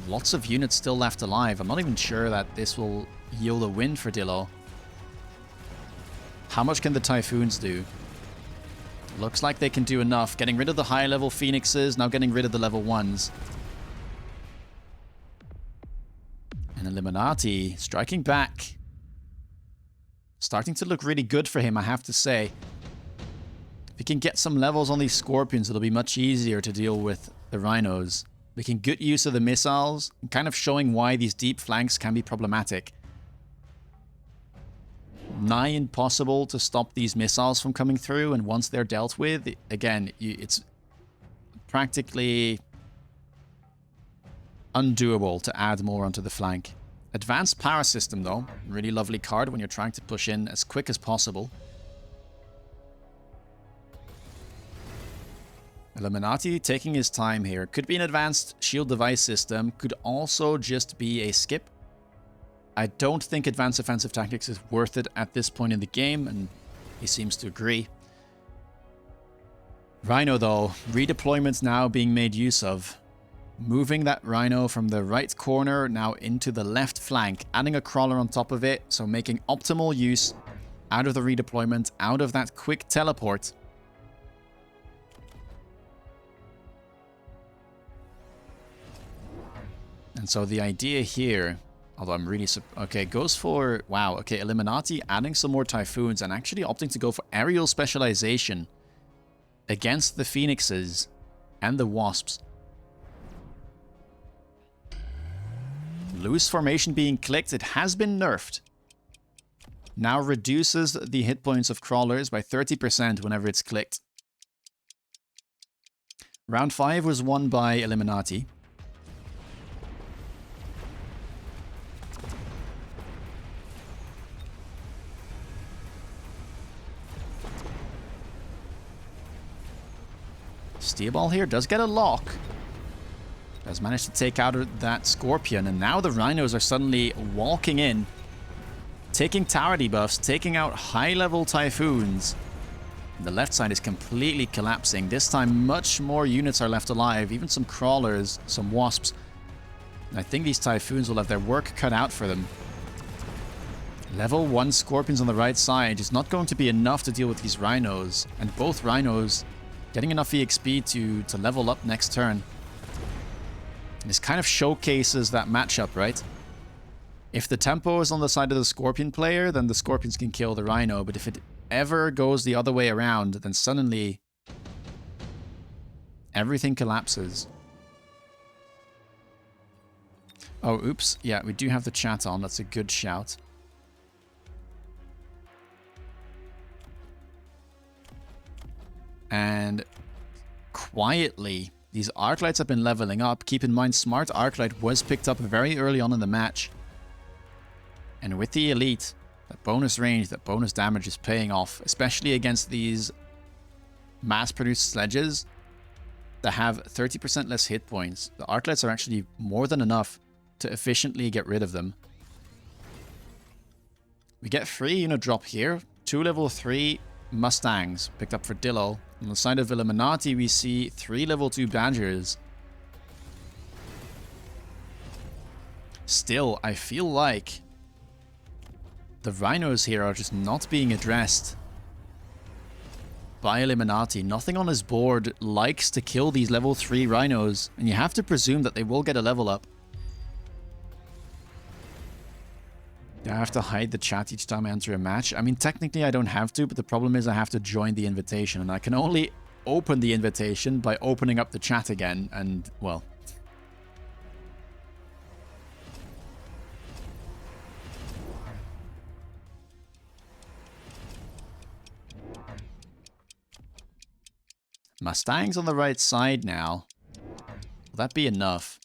lots of units still left alive. I'm not even sure that this will yield a win for Dillo. How much can the Typhoons do? Looks like they can do enough. Getting rid of the high level Phoenixes, now getting rid of the level 1s. And Eliminati striking back. Starting to look really good for him, I have to say. If he can get some levels on these Scorpions, it'll be much easier to deal with the Rhinos. Making good use of the missiles, and kind of showing why these deep flanks can be problematic. Nigh impossible to stop these missiles from coming through, and once they're dealt with, again, it's practically undoable to add more onto the flank. Advanced power system though, really lovely card when you're trying to push in as quick as possible. Eliminati taking his time here. Could be an advanced shield device system, could also just be a skip. I don't think advanced offensive tactics is worth it at this point in the game, and he seems to agree. Rhino though, redeployments now being made use of. Moving that Rhino from the right corner now into the left flank, adding a crawler on top of it, so making optimal use out of the redeployment, out of that quick teleport. And so the idea here, although I'm really... okay, goes for... wow, okay, Eliminati adding some more Typhoons and actually opting to go for aerial specialization against the Phoenixes and the Wasps. Loose formation being clicked. It has been nerfed. Now reduces the hit points of crawlers by 30% whenever it's clicked. Round 5 was won by Eliminati. Steel Ball here does get a lock. Has managed to take out that Scorpion, and now the Rhinos are suddenly walking in, taking tower debuffs, taking out high-level Typhoons. The left side is completely collapsing. This time, much more units are left alive, even some Crawlers, some Wasps. And I think these Typhoons will have their work cut out for them. Level 1 Scorpions on the right side is not going to be enough to deal with these Rhinos, and both Rhinos getting enough EXP to level up next turn. This kind of showcases that matchup, right? If the tempo is on the side of the Scorpion player, then the Scorpions can kill the Rhino. But if it ever goes the other way around, then suddenly everything collapses. Oh, oops. Yeah, we do have the chat on. That's a good shout. And quietly, these Arclights have been leveling up. Keep in mind, Smart Arclight was picked up very early on in the match. And with the Elite, that bonus range, that bonus damage is paying off, especially against these mass-produced sledges that have 30% less hit points. The Arclights are actually more than enough to efficiently get rid of them. We get 3 unit drop here. 2 level 3 Mustangs picked up for Dillo. On the side of Eliminati, we see 3 level 2 Badgers. Still, I feel like the Rhinos here are just not being addressed by Eliminati. Nothing on his board likes to kill these level 3 Rhinos, and you have to presume that they will get a level up. Do I have to hide the chat each time I enter a match? I mean, technically I don't have to, but the problem is I have to join the invitation, and I can only open the invitation by opening up the chat again, and, well... Mustangs on the right side now. Will that be enough?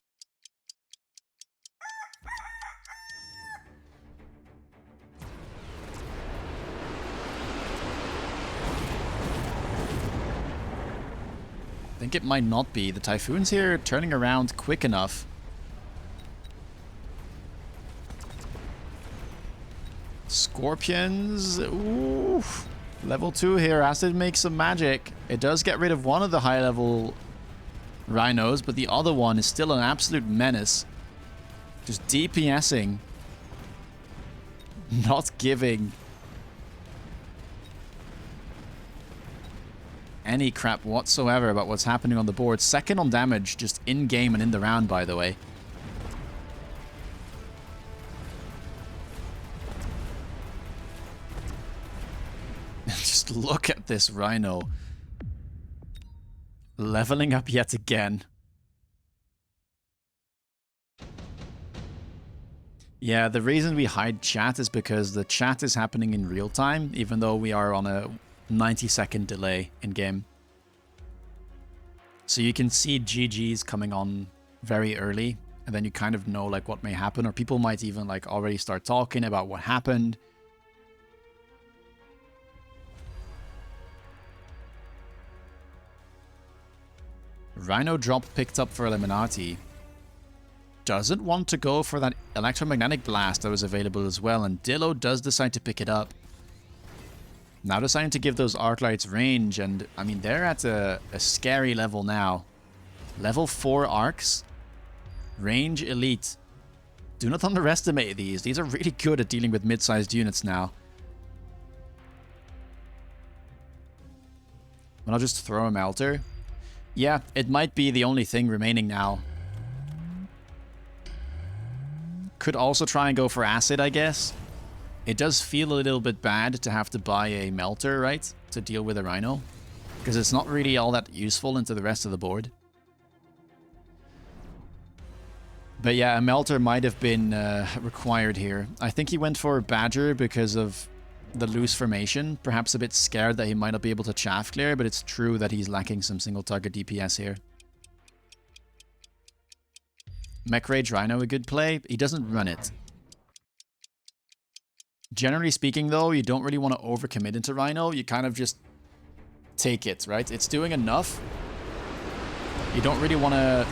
I think it might not be. The Typhoons here turning around quick enough. Scorpions. Ooh. Level 2 here has to make some magic. It does get rid of one of the high level Rhinos, but the other one is still an absolute menace. Just DPSing. Not giving any crap whatsoever about what's happening on the board. Second on damage, just in-game and in the round, by the way. Just look at this Rhino. Leveling up yet again. Yeah, the reason we hide chat is because the chat is happening in real time, even though we are on a 90-second delay in-game. So you can see GGs coming on very early, and then you kind of know like what may happen, or people might even like already start talking about what happened. Rhino drop picked up for Eliminati. Doesn't want to go for that electromagnetic blast that was available as well, and Dillo does decide to pick it up. Now deciding to give those Arclights range, and I mean, they're at a scary level now. Level 4 arcs. Range elite. Do not underestimate these. These are really good at dealing with mid-sized units now. And I'll just throw a Melter. Yeah, it might be the only thing remaining now. Could also try and go for Acid, I guess. It does feel a little bit bad to have to buy a Melter, right? To deal with a Rhino. Because it's not really all that useful into the rest of the board. But yeah, a melter might have been required here. I think he went for Badger because of the loose formation. Perhaps a bit scared that he might not be able to chaff clear, but it's true that he's lacking some single target DPS here. Mech Rage Rhino, a good play. He doesn't run it. Generally speaking, though, you don't really want to overcommit into Rhino. You kind of just take it, right? It's doing enough. You don't really want to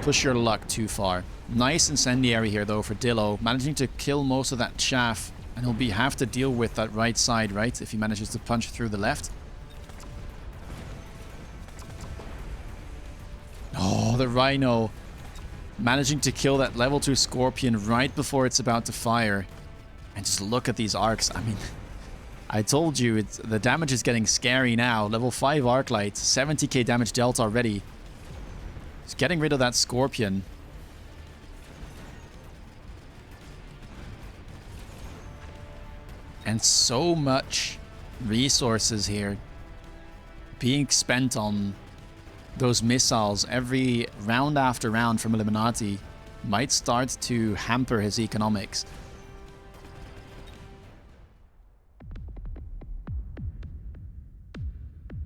push your luck too far. Nice incendiary here, though, for Dillo. Managing to kill most of that chaff. And he'll have to deal with that right side, right? If he manages to punch through the left. Oh, the Rhino. Managing to kill that level 2 Scorpion right before it's about to fire. And just look at these arcs. I mean, I told you, the damage is getting scary now. Level 5 arc light, 70k damage dealt already. Just getting rid of that Scorpion. And so much resources here being spent on those missiles every round after round from Eliminati might start to hamper his economics.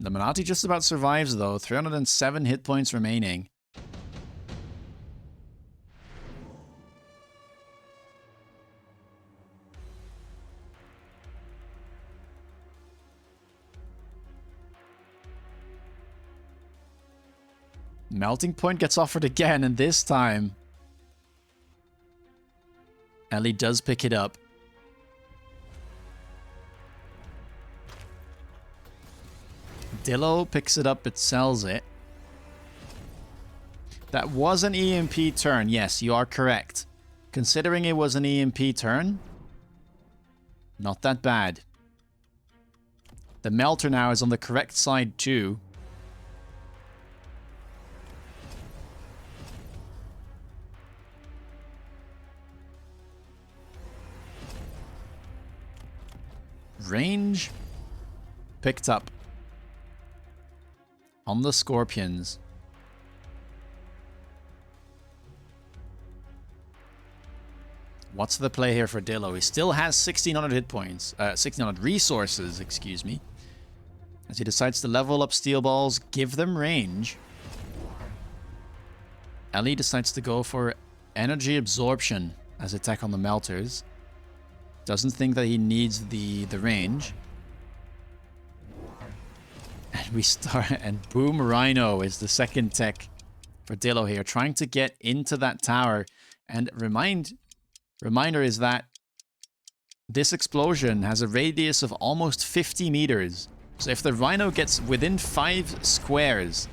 Eliminati just about survives though, 307 hit points remaining. Melting Point gets offered again, and this time Ellie does pick it up. Dillo picks it up but sells it. That was an EMP turn. Yes, you are correct. Considering it was an EMP turn, not that bad. The Melter now is on the correct side too. Range picked up on the Scorpions. What's the play here for Dillo? He still has 1600 hit points, 1600 resources, excuse me. As he decides to level up steel balls, give them range. Ellie decides to go for energy absorption as attack on the melters. Doesn't think that he needs the range. And we start, and boom, Rhino is the second tech for Dillo here, trying to get into that tower. And reminder is that this explosion has a radius of almost 50 meters. So if the Rhino gets within 5 squares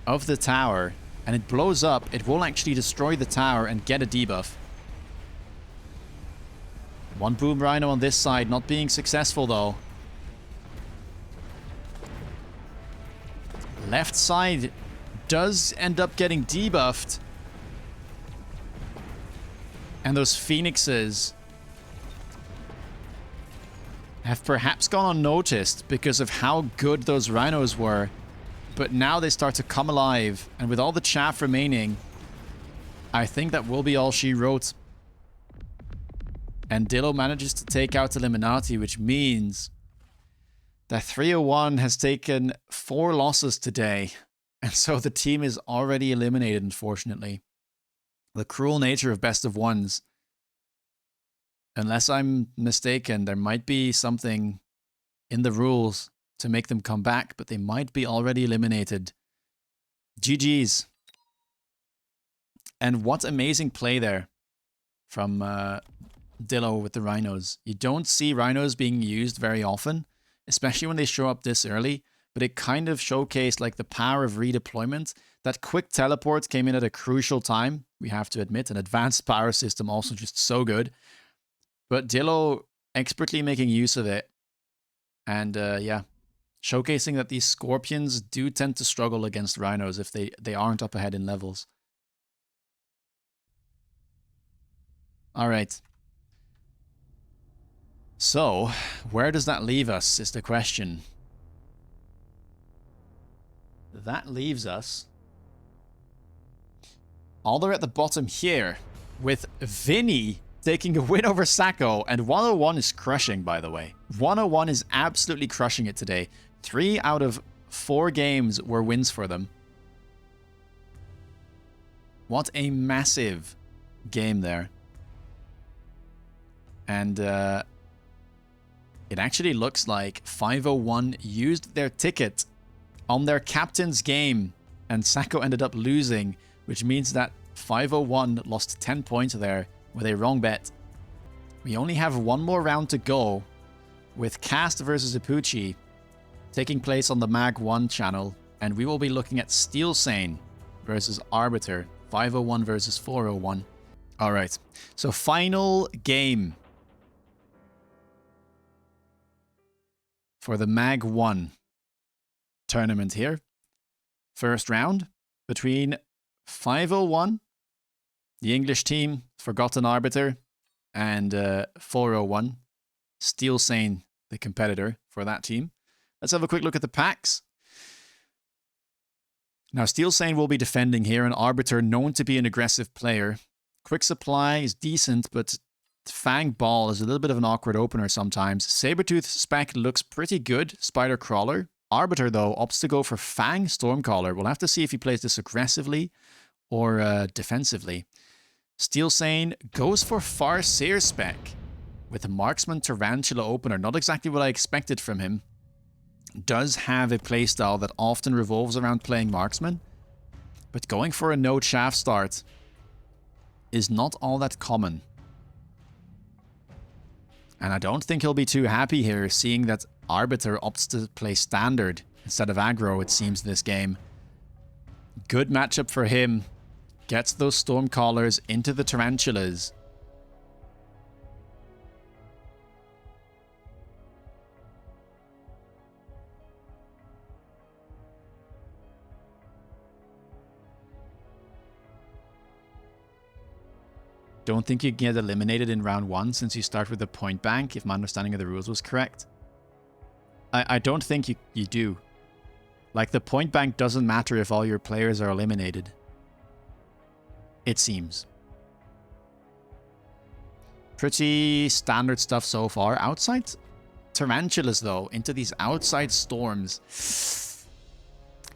of the tower and it blows up, it will actually destroy the tower and get a debuff. One boom Rhino on this side, not being successful though. Left side does end up getting debuffed. And those Phoenixes have perhaps gone unnoticed because of how good those Rhinos were. But now they start to come alive. And with all the chaff remaining, I think that will be all she wrote. And Dillo manages to take out Eliminati, which means that 301 has taken 4 losses today. And so the team is already eliminated, unfortunately. The cruel nature of best of ones. Unless I'm mistaken, there might be something in the rules to make them come back, but they might be already eliminated. GG's. And what amazing play there from Dillo with the Rhinos. You don't see Rhinos being used very often, especially when they show up this early, but it kind of showcased like the power of redeployment. That quick teleport came in at a crucial time, we have to admit. An advanced power system also just so good. But Dillo expertly making use of it. And yeah, showcasing that these Scorpions do tend to struggle against Rhinos if they aren't up ahead in levels. Alright. So, where does that leave us is the question. That leaves us All the way at the bottom here, with Vinny taking a win over Sacco, and 101 is crushing, by the way. 101 is absolutely crushing it today. 3 out of 4 games were wins for them. What a massive game there. And it actually looks like 501 used their ticket on their captain's game, and Sacco ended up losing, which means that 501 lost 10 points there with a wrong bet. We only have one more round to go, with Cast versus Ipuchi taking place on the MAG1 channel, and we will be looking at Steelsane versus Arbiter, 501 versus 401. Alright, so final game for the MAG1 tournament here. First round between 501, the English team, Forgotten Arbiter, and 401, Steelsane, the competitor for that team. Let's have a quick look at the packs. Now, Steelsane will be defending here, an Arbiter known to be an aggressive player. Quick Supply is decent, but Fang Ball is a little bit of an awkward opener sometimes. Sabertooth spec looks pretty good, Spider Crawler. Arbiter, though, opts to go for Fang Stormcaller. We'll have to see if he plays this aggressively or defensively. Steelsane goes for Farseer spec with a Marksman Tarantula opener. Not exactly what I expected from him. Does have a playstyle that often revolves around playing Marksman, but going for a node shaft start is not all that common. And I don't think he'll be too happy here, seeing that Arbiter opts to play standard instead of aggro, it seems, this game. Good matchup for him. Gets those Stormcallers into the Tarantulas. Don't think you get eliminated in round 1 since you start with a point bank, if my understanding of the rules was correct. I don't think you do. Like, the point bank doesn't matter if all your players are eliminated. It seems. Pretty standard stuff so far. Outside Tarantulas, though, into these outside storms.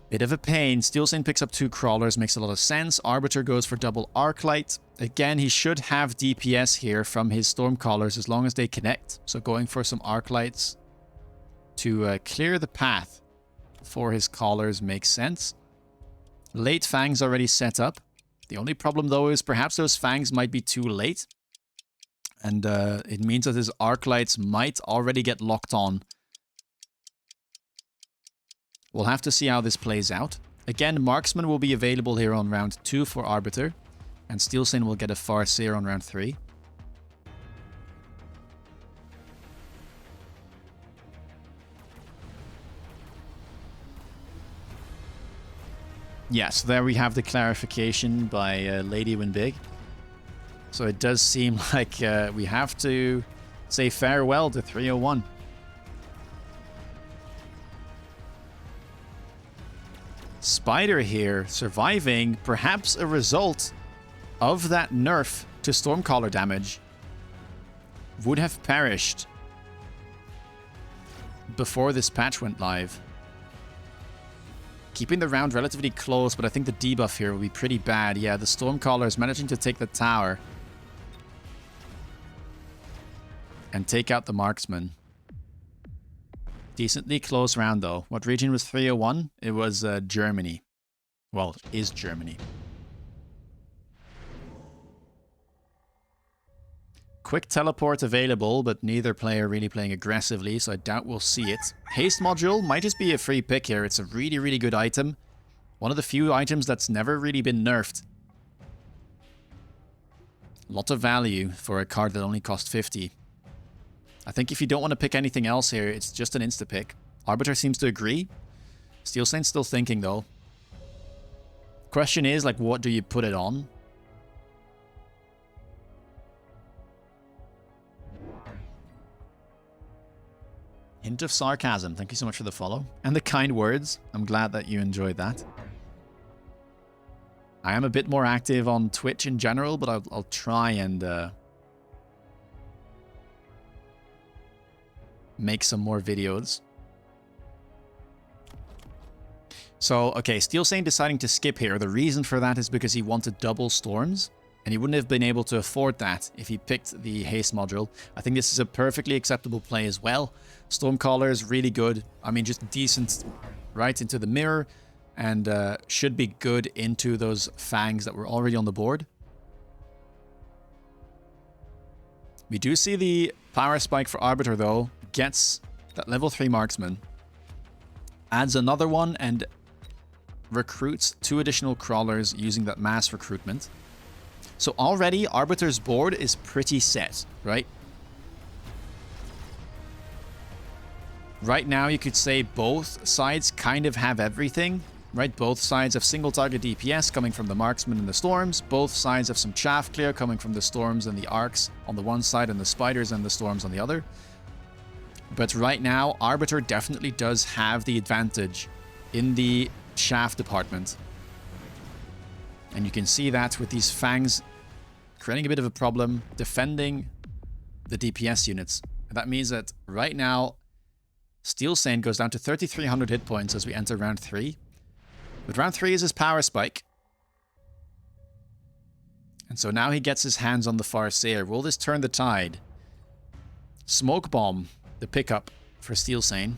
Bit of a pain. Steelsane picks up 2 crawlers, makes a lot of sense. Arbiter goes for double Arclight. Again, he should have DPS here from his Stormcallers as long as they connect. So going for some Arclights to clear the path for his Callers makes sense. Late Fangs already set up. The only problem, though, is perhaps those Fangs might be too late. And it means that his Arclights might already get locked on. We'll have to see how this plays out. Again, Marksman will be available here on round 2 for Arbiter. And Steelsane will get a Farseer on round 3. Yes, there we have the clarification by Lady Win Big. So it does seem like we have to say farewell to 301. Spider here surviving, perhaps a result of that nerf to Stormcaller damage. Would have perished before this patch went live. Keeping the round relatively close, but I think the debuff here will be pretty bad. Yeah, the Stormcaller is managing to take the tower and take out the Marksman. Decently close round, though. What region was 301? It was Germany. Well, it is Germany. Quick teleport available, but neither player really playing aggressively, so I doubt we'll see it. Haste module might just be a free pick here. It's a really, really good item. One of the few items that's never really been nerfed. Lot of value for a card that only cost 50. I think if you don't want to pick anything else here, it's just an insta-pick. Arbiter seems to agree. Steelsane's still thinking, though. Question is, like, what do you put it on? Hint of sarcasm. Thank you so much for the follow. And the kind words. I'm glad that you enjoyed that. I am a bit more active on Twitch in general, but I'll try and make some more videos. So, okay, Steelsane deciding to skip here. The reason for that is because he wanted double storms, and he wouldn't have been able to afford that if he picked the haste module. I think this is a perfectly acceptable play as well. Stormcaller is really good. I mean, just decent right into the mirror, and should be good into those fangs that were already on the board. We do see the power spike for Arbiter, though. Gets that level 3 marksman. Adds another one and recruits 2 additional crawlers using that mass recruitment. So already Arbiter's board is pretty set, right? Right now you could say both sides kind of have everything, right? Both sides have single target DPS coming from the marksman and the storms. Both sides have some chaff clear coming from the storms and the arcs on the one side and the spiders and the storms on the other. But right now Arbiter definitely does have the advantage in the chaff department. And you can see that with these fangs creating a bit of a problem defending the DPS units. And that means that right now Steelsane goes down to 3,300 hit points as we enter round 3. But round 3 is his power spike. And so now he gets his hands on the Farseer. Will this turn the tide? Smoke Bomb, the pickup for Steelsane.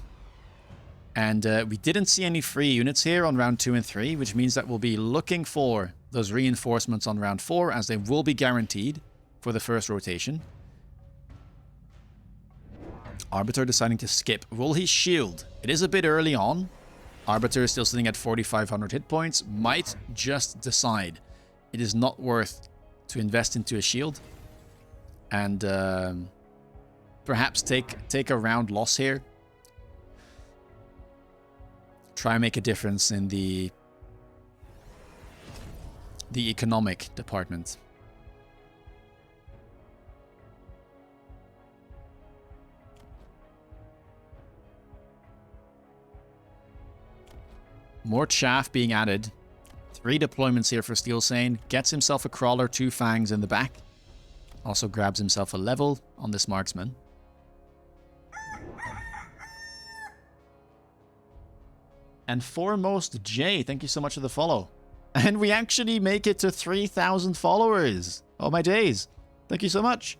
And we didn't see any free units here on round 2 and 3, which means that we'll be looking for those reinforcements on round 4, as they will be guaranteed for the first rotation. Arbiter deciding to skip. Will he shield? It is a bit early on. Arbiter is still sitting at 4,500 hit points. Might just decide it is not worth to invest into a shield. And perhaps take a round loss here. Try and make a difference in the economic department. More chaff being added. 3 deployments here for Steelsane. Gets himself a crawler, 2 fangs in the back. Also grabs himself a level on this marksman. And Foremost J, thank you so much for the follow. And we actually make it to 3,000 followers. Oh my days. Thank you so much.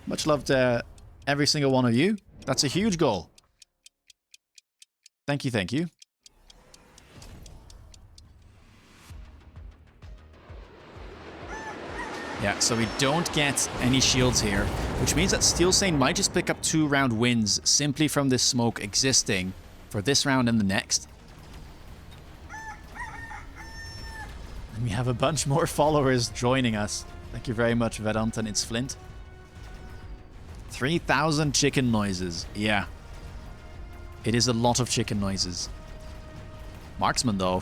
Much love to every single one of you. That's a huge goal. Thank you, thank you. Yeah, so we don't get any shields here, which means that Steelsane might just pick up 2 round wins simply from this smoke existing for this round and the next. And we have a bunch more followers joining us. Thank you very much, Vedant, and it's Flint. 3,000 chicken noises. Yeah. It is a lot of chicken noises. Marksman, though.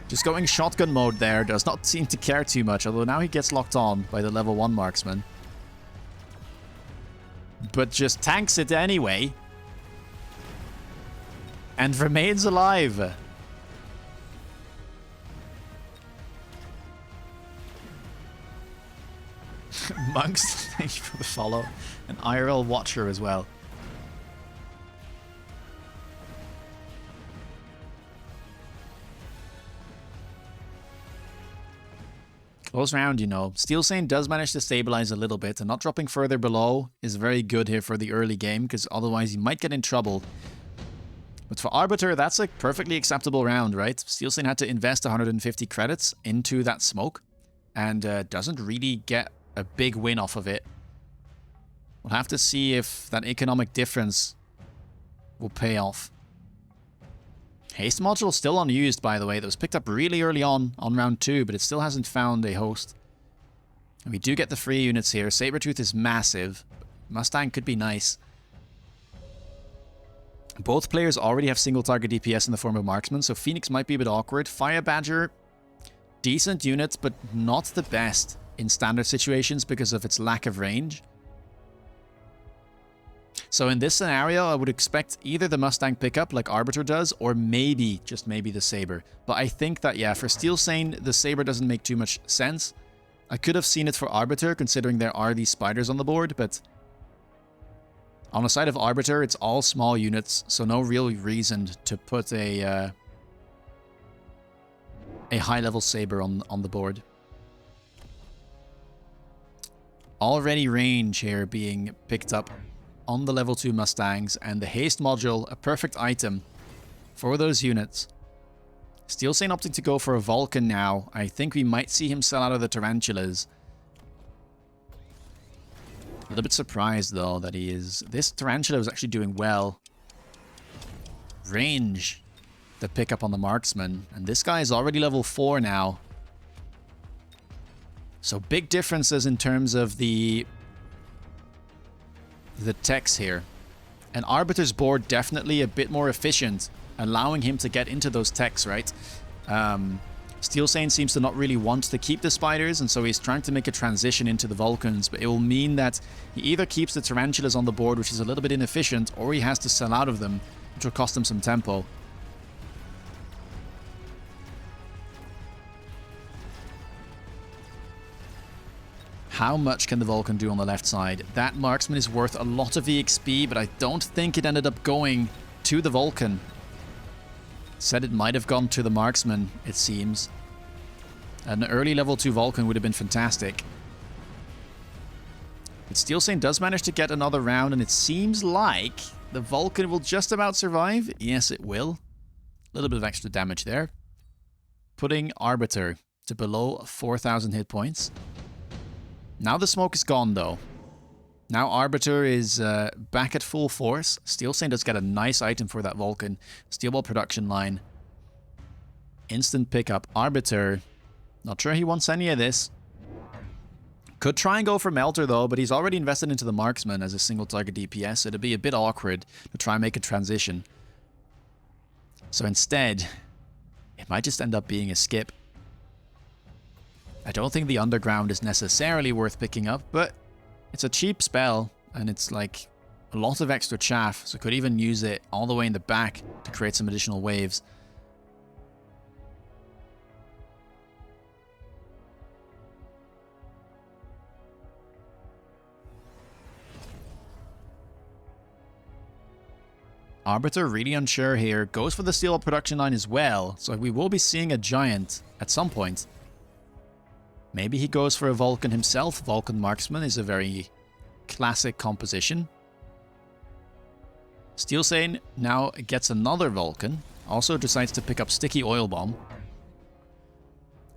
Just going shotgun mode there. Does not seem to care too much, although now he gets locked on by the level 1 marksman. But just tanks it anyway. And remains alive. Munqst, thank you for the follow. An IRL watcher as well. Close round, you know. Steelsane does manage to stabilize a little bit, and not dropping further below is very good here for the early game, because otherwise he might get in trouble. But for Arbiter, that's a perfectly acceptable round, right? Steelsane had to invest 150 credits into that smoke, and doesn't really get a big win off of it. We'll have to see if that economic difference will pay off. Haste module still unused, by the way. That was picked up really early on round 2, but it still hasn't found a host. And we do get the free units here. Sabertooth is massive. Mustang could be nice. Both players already have single target DPS in the form of marksman, so Phoenix might be a bit awkward. Fire Badger, decent unit, but not the best in standard situations because of its lack of range. So in this scenario, I would expect either the Mustang pickup like Arbiter does, or maybe, just maybe, the Saber. But I think that, yeah, for Steelsane, the Saber doesn't make too much sense. I could have seen it for Arbiter, considering there are these spiders on the board, but on the side of Arbiter, it's all small units, so no real reason to put a high-level Saber on the board. Already range here being picked up on the level 2 Mustangs, and the haste module, a perfect item for those units. Steelsane opting to go for a Vulcan now. I think we might see him sell out of the Tarantulas. A little bit surprised though that he is... This Tarantula was actually doing well. Range, the pickup on the Marksman, and this guy is already level 4 now. So big differences in terms of the techs here. And Arbiter's board definitely a bit more efficient, allowing him to get into those techs, right? Steelsane seems to not really want to keep the spiders, and so he's trying to make a transition into the Vulcans, but it will mean that he either keeps the Tarantulas on the board, which is a little bit inefficient, or he has to sell out of them, which will cost him some tempo. How much can the Vulcan do on the left side? That Marksman is worth a lot of EXP, but I don't think it ended up going to the Vulcan. Said it might have gone to the Marksman, it seems. An early level 2 Vulcan would have been fantastic. But Steelsane does manage to get another round, and it seems like the Vulcan will just about survive. Yes, it will. A little bit of extra damage there. Putting Arbiter to below 4,000 hit points. Now the smoke is gone, though. Now Arbiter is back at full force. Steelsane does get a nice item for that Vulcan. Steel ball production line. Instant pickup. Arbiter. Not sure he wants any of this. Could try and go for Melter, though, but he's already invested into the Marksman as a single target DPS, so it'd be a bit awkward to try and make a transition. So instead, it might just end up being a skip. I don't think the Underground is necessarily worth picking up, but it's a cheap spell, and it's like a lot of extra chaff, so could even use it all the way in the back to create some additional waves. Arbiter really unsure here, goes for the steel production line as well, so we will be seeing a giant at some point. Maybe he goes for a Vulcan himself. Vulcan Marksman is a very classic composition. Steelsane now gets another Vulcan. Also decides to pick up Sticky Oil Bomb.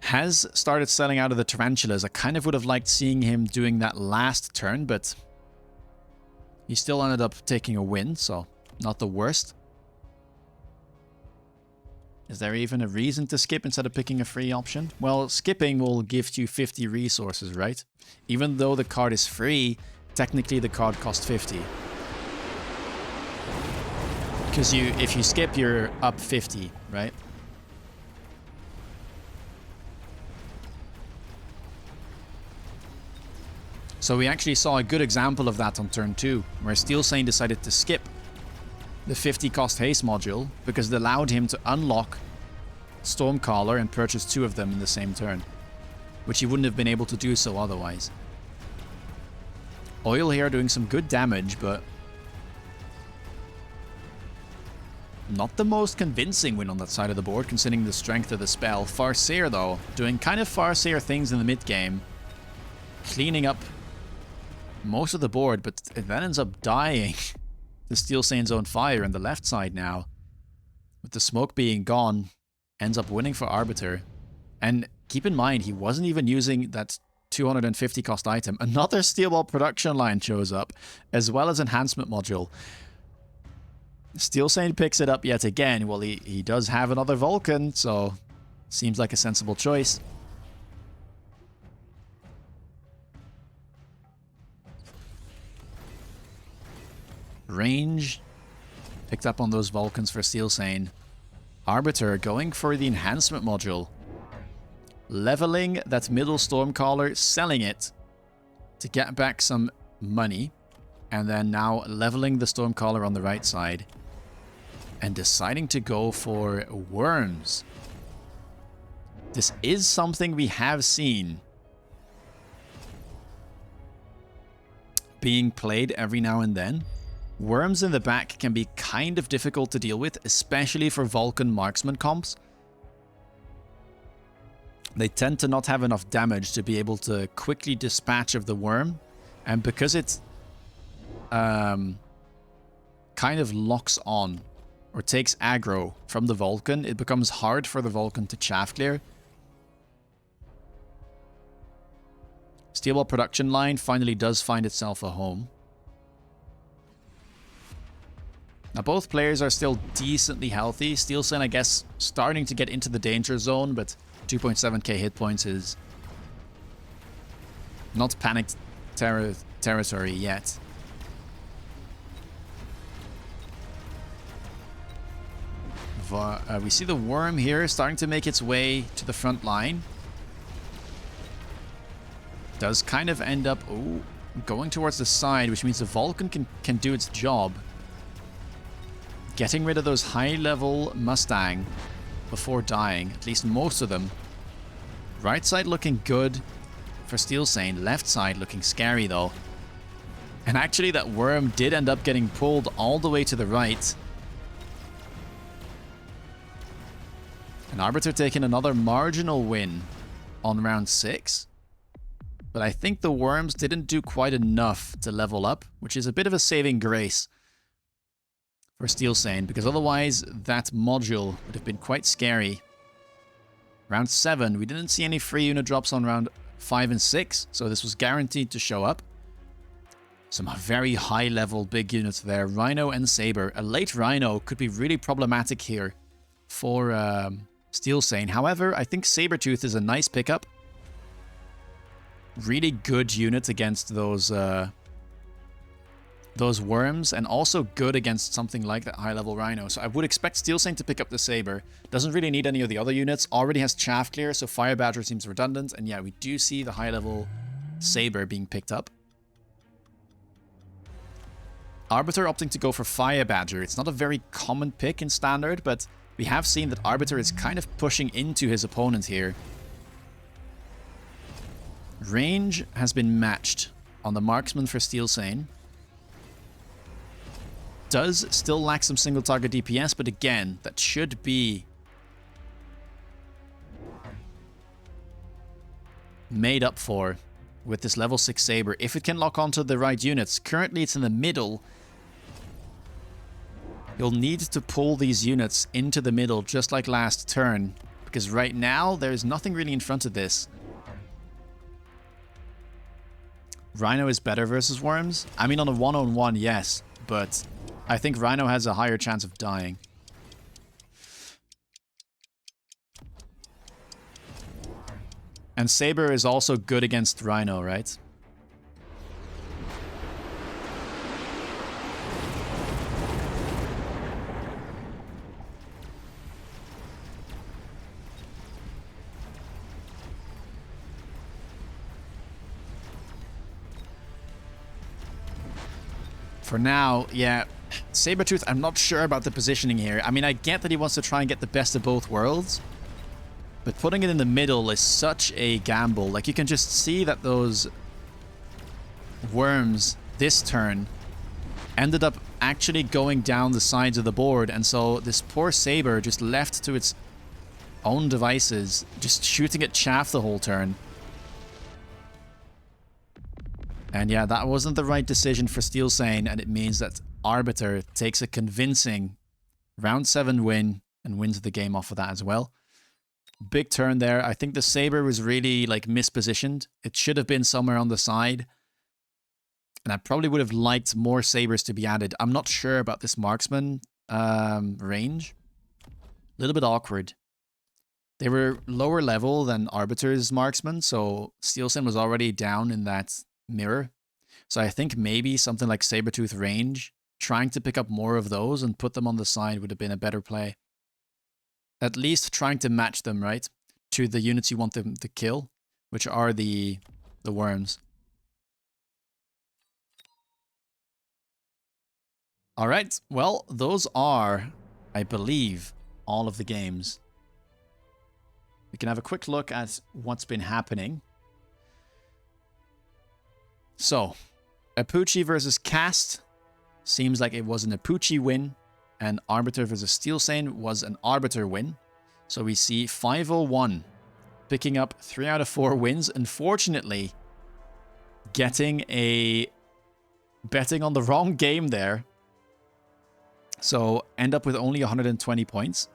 Has started selling out of the Tarantulas. I kind of would have liked seeing him doing that last turn, but he still ended up taking a win, so not the worst. Is there even a reason to skip instead of picking a free option? Well, skipping will give you 50 resources, right? Even though the card is free, technically the card costs 50. Because if you skip, you're up 50, right? So we actually saw a good example of that on turn 2, where Steelsane decided to skip the 50 cost haste module because it allowed him to unlock Stormcaller and purchase 2 of them in the same turn, which he wouldn't have been able to do so otherwise. Oil here doing some good damage, but not the most convincing win on that side of the board considering the strength of the spell. Farseer though, doing kind of Farseer things in the mid game, cleaning up most of the board, but it then ends up dying. The Steelsane's own fire on the left side now, with the smoke being gone, ends up winning for Arbiter. And keep in mind, he wasn't even using that 250 cost item. Another steel ball production line shows up, as well as enhancement module. Steelsane picks it up yet again. Well, he does have another Vulcan, so seems like a sensible choice. Range picked up on those Vulcans for Steelsane. Arbiter going for the enhancement module. Leveling that middle Stormcaller, selling it to get back some money. And then now leveling the Stormcaller on the right side. And deciding to go for Worms. This is something we have seen being played every now and then. Worms in the back can be kind of difficult to deal with, especially for Vulcan marksman comps. They tend to not have enough damage to be able to quickly dispatch of the worm. And because it kind of locks on or takes aggro from the Vulcan, it becomes hard for the Vulcan to chaff clear. Steelball production line finally does find itself a home. Now both players are still decently healthy. Steelsane, I guess, starting to get into the danger zone, but 2.7k hit points is not panicked territory yet. We see the worm here starting to make its way to the front line. Does kind of end up going towards the side, which means the Vulcan can do its job. Getting rid of those high-level Mustang before dying, at least most of them. Right side looking good for Steelsane, left side looking scary though. And actually that worm did end up getting pulled all the way to the right. And Arbiter taking another marginal win on round 6. But I think the worms didn't do quite enough to level up, which is a bit of a saving grace for Steelsane, because otherwise that module would have been quite scary. Round 7, we didn't see any free unit drops on round 5 and 6, so this was guaranteed to show up. Some very high level big units there, Rhino and Saber. A late Rhino could be really problematic here for Steelsane. However, I think Sabertooth is a nice pickup. Really good unit against those worms, and also good against something like that high-level Rhino. So I would expect Steelsane to pick up the Saber. Doesn't really need any of the other units. Already has Chaff Clear, so Fire Badger seems redundant. And yeah, we do see the high-level Saber being picked up. Arbiter opting to go for Fire Badger. It's not a very common pick in Standard, but we have seen that Arbiter is kind of pushing into his opponent here. Range has been matched on the marksman for Steelsane. Does still lack some single target DPS, but again, that should be made up for with this level 6 Saber if it can lock onto the right units. Currently it's in the middle. You'll need to pull these units into the middle just like last turn, because right now there's nothing really in front of this. Rhino is better versus worms? I mean, on a one-on-one, yes, but I think Rhino has a higher chance of dying. And Saber is also good against Rhino, right? For now, yeah, Sabertooth, I'm not sure about the positioning here. I mean, I get that he wants to try and get the best of both worlds, but putting it in the middle is such a gamble. Like, you can just see that those worms this turn ended up actually going down the sides of the board, and so this poor Saber just left to its own devices, just shooting at chaff the whole turn. And yeah, that wasn't the right decision for Steelsane, and it means that Arbiter takes a convincing round 7 win and wins the game off of that as well. Big turn there. I think the Saber was really like mispositioned. It should have been somewhere on the side. And I probably would have liked more Sabers to be added. I'm not sure about this marksman range. A little bit awkward. They were lower level than Arbiter's marksman, so Steelsane was already down in that mirror. So I think maybe something like Sabertooth range, trying to pick up more of those and put them on the side would have been a better play. At least trying to match them, right, to the units you want them to kill, which are the worms. All right. Well, those are, I believe, all of the games. We can have a quick look at what's been happening. So, Apuchi versus Cast. Seems like it was an Apuchi win. And Arbiter versus Steelsane was an Arbiter win. So we see 501 picking up 3 out of 4 wins. Unfortunately, betting on the wrong game there. So end up with only 120 points.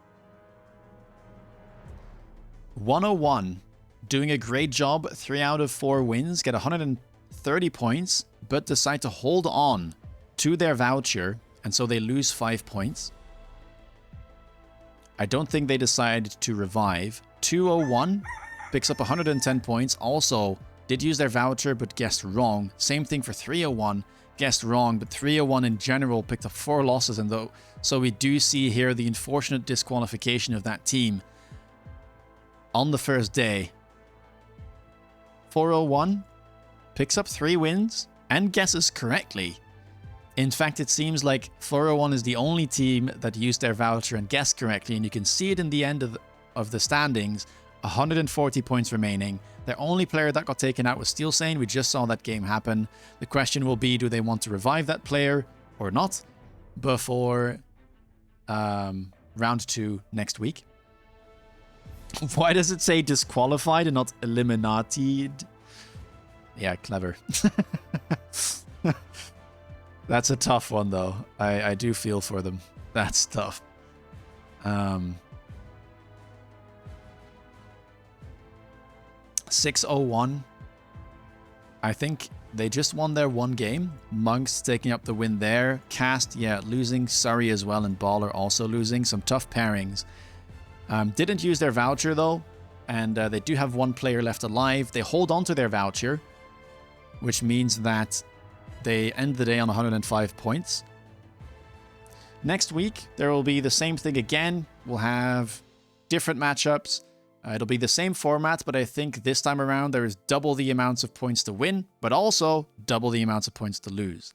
101 doing a great job. 3 out of 4 wins. Get 130 points. But decide to hold on to their voucher. And so they lose 5 points. I don't think they decided to revive. 201 picks up 110 points. Also did use their voucher but guessed wrong. Same thing for 301. Guessed wrong, but 301 in general picked up 4 losses. And so we do see here the unfortunate disqualification of that team on the first day. 401 picks up 3 wins and guesses correctly. In fact, it seems like 401 is the only team that used their voucher and guessed correctly, and you can see it in the end of the standings. 140 points remaining. Their only player that got taken out was Steelsane. We just saw that game happen. The question will be, do they want to revive that player or not before round 2 next week? Why does it say disqualified and not eliminated? Yeah, clever. That's a tough one, though. I do feel for them. That's tough. 601. I think they just won their 1 game. Munqst taking up the win there. Cast, yeah, losing. Surrey as well, and Baller also losing. Some tough pairings. Didn't use their voucher, though. And they do have 1 player left alive. They hold on to their voucher, which means that they end the day on 105 points. Next week, there will be the same thing again. We'll have different matchups. It'll be the same format, but I think this time around there is double the amounts of points to win, but also double the amounts of points to lose.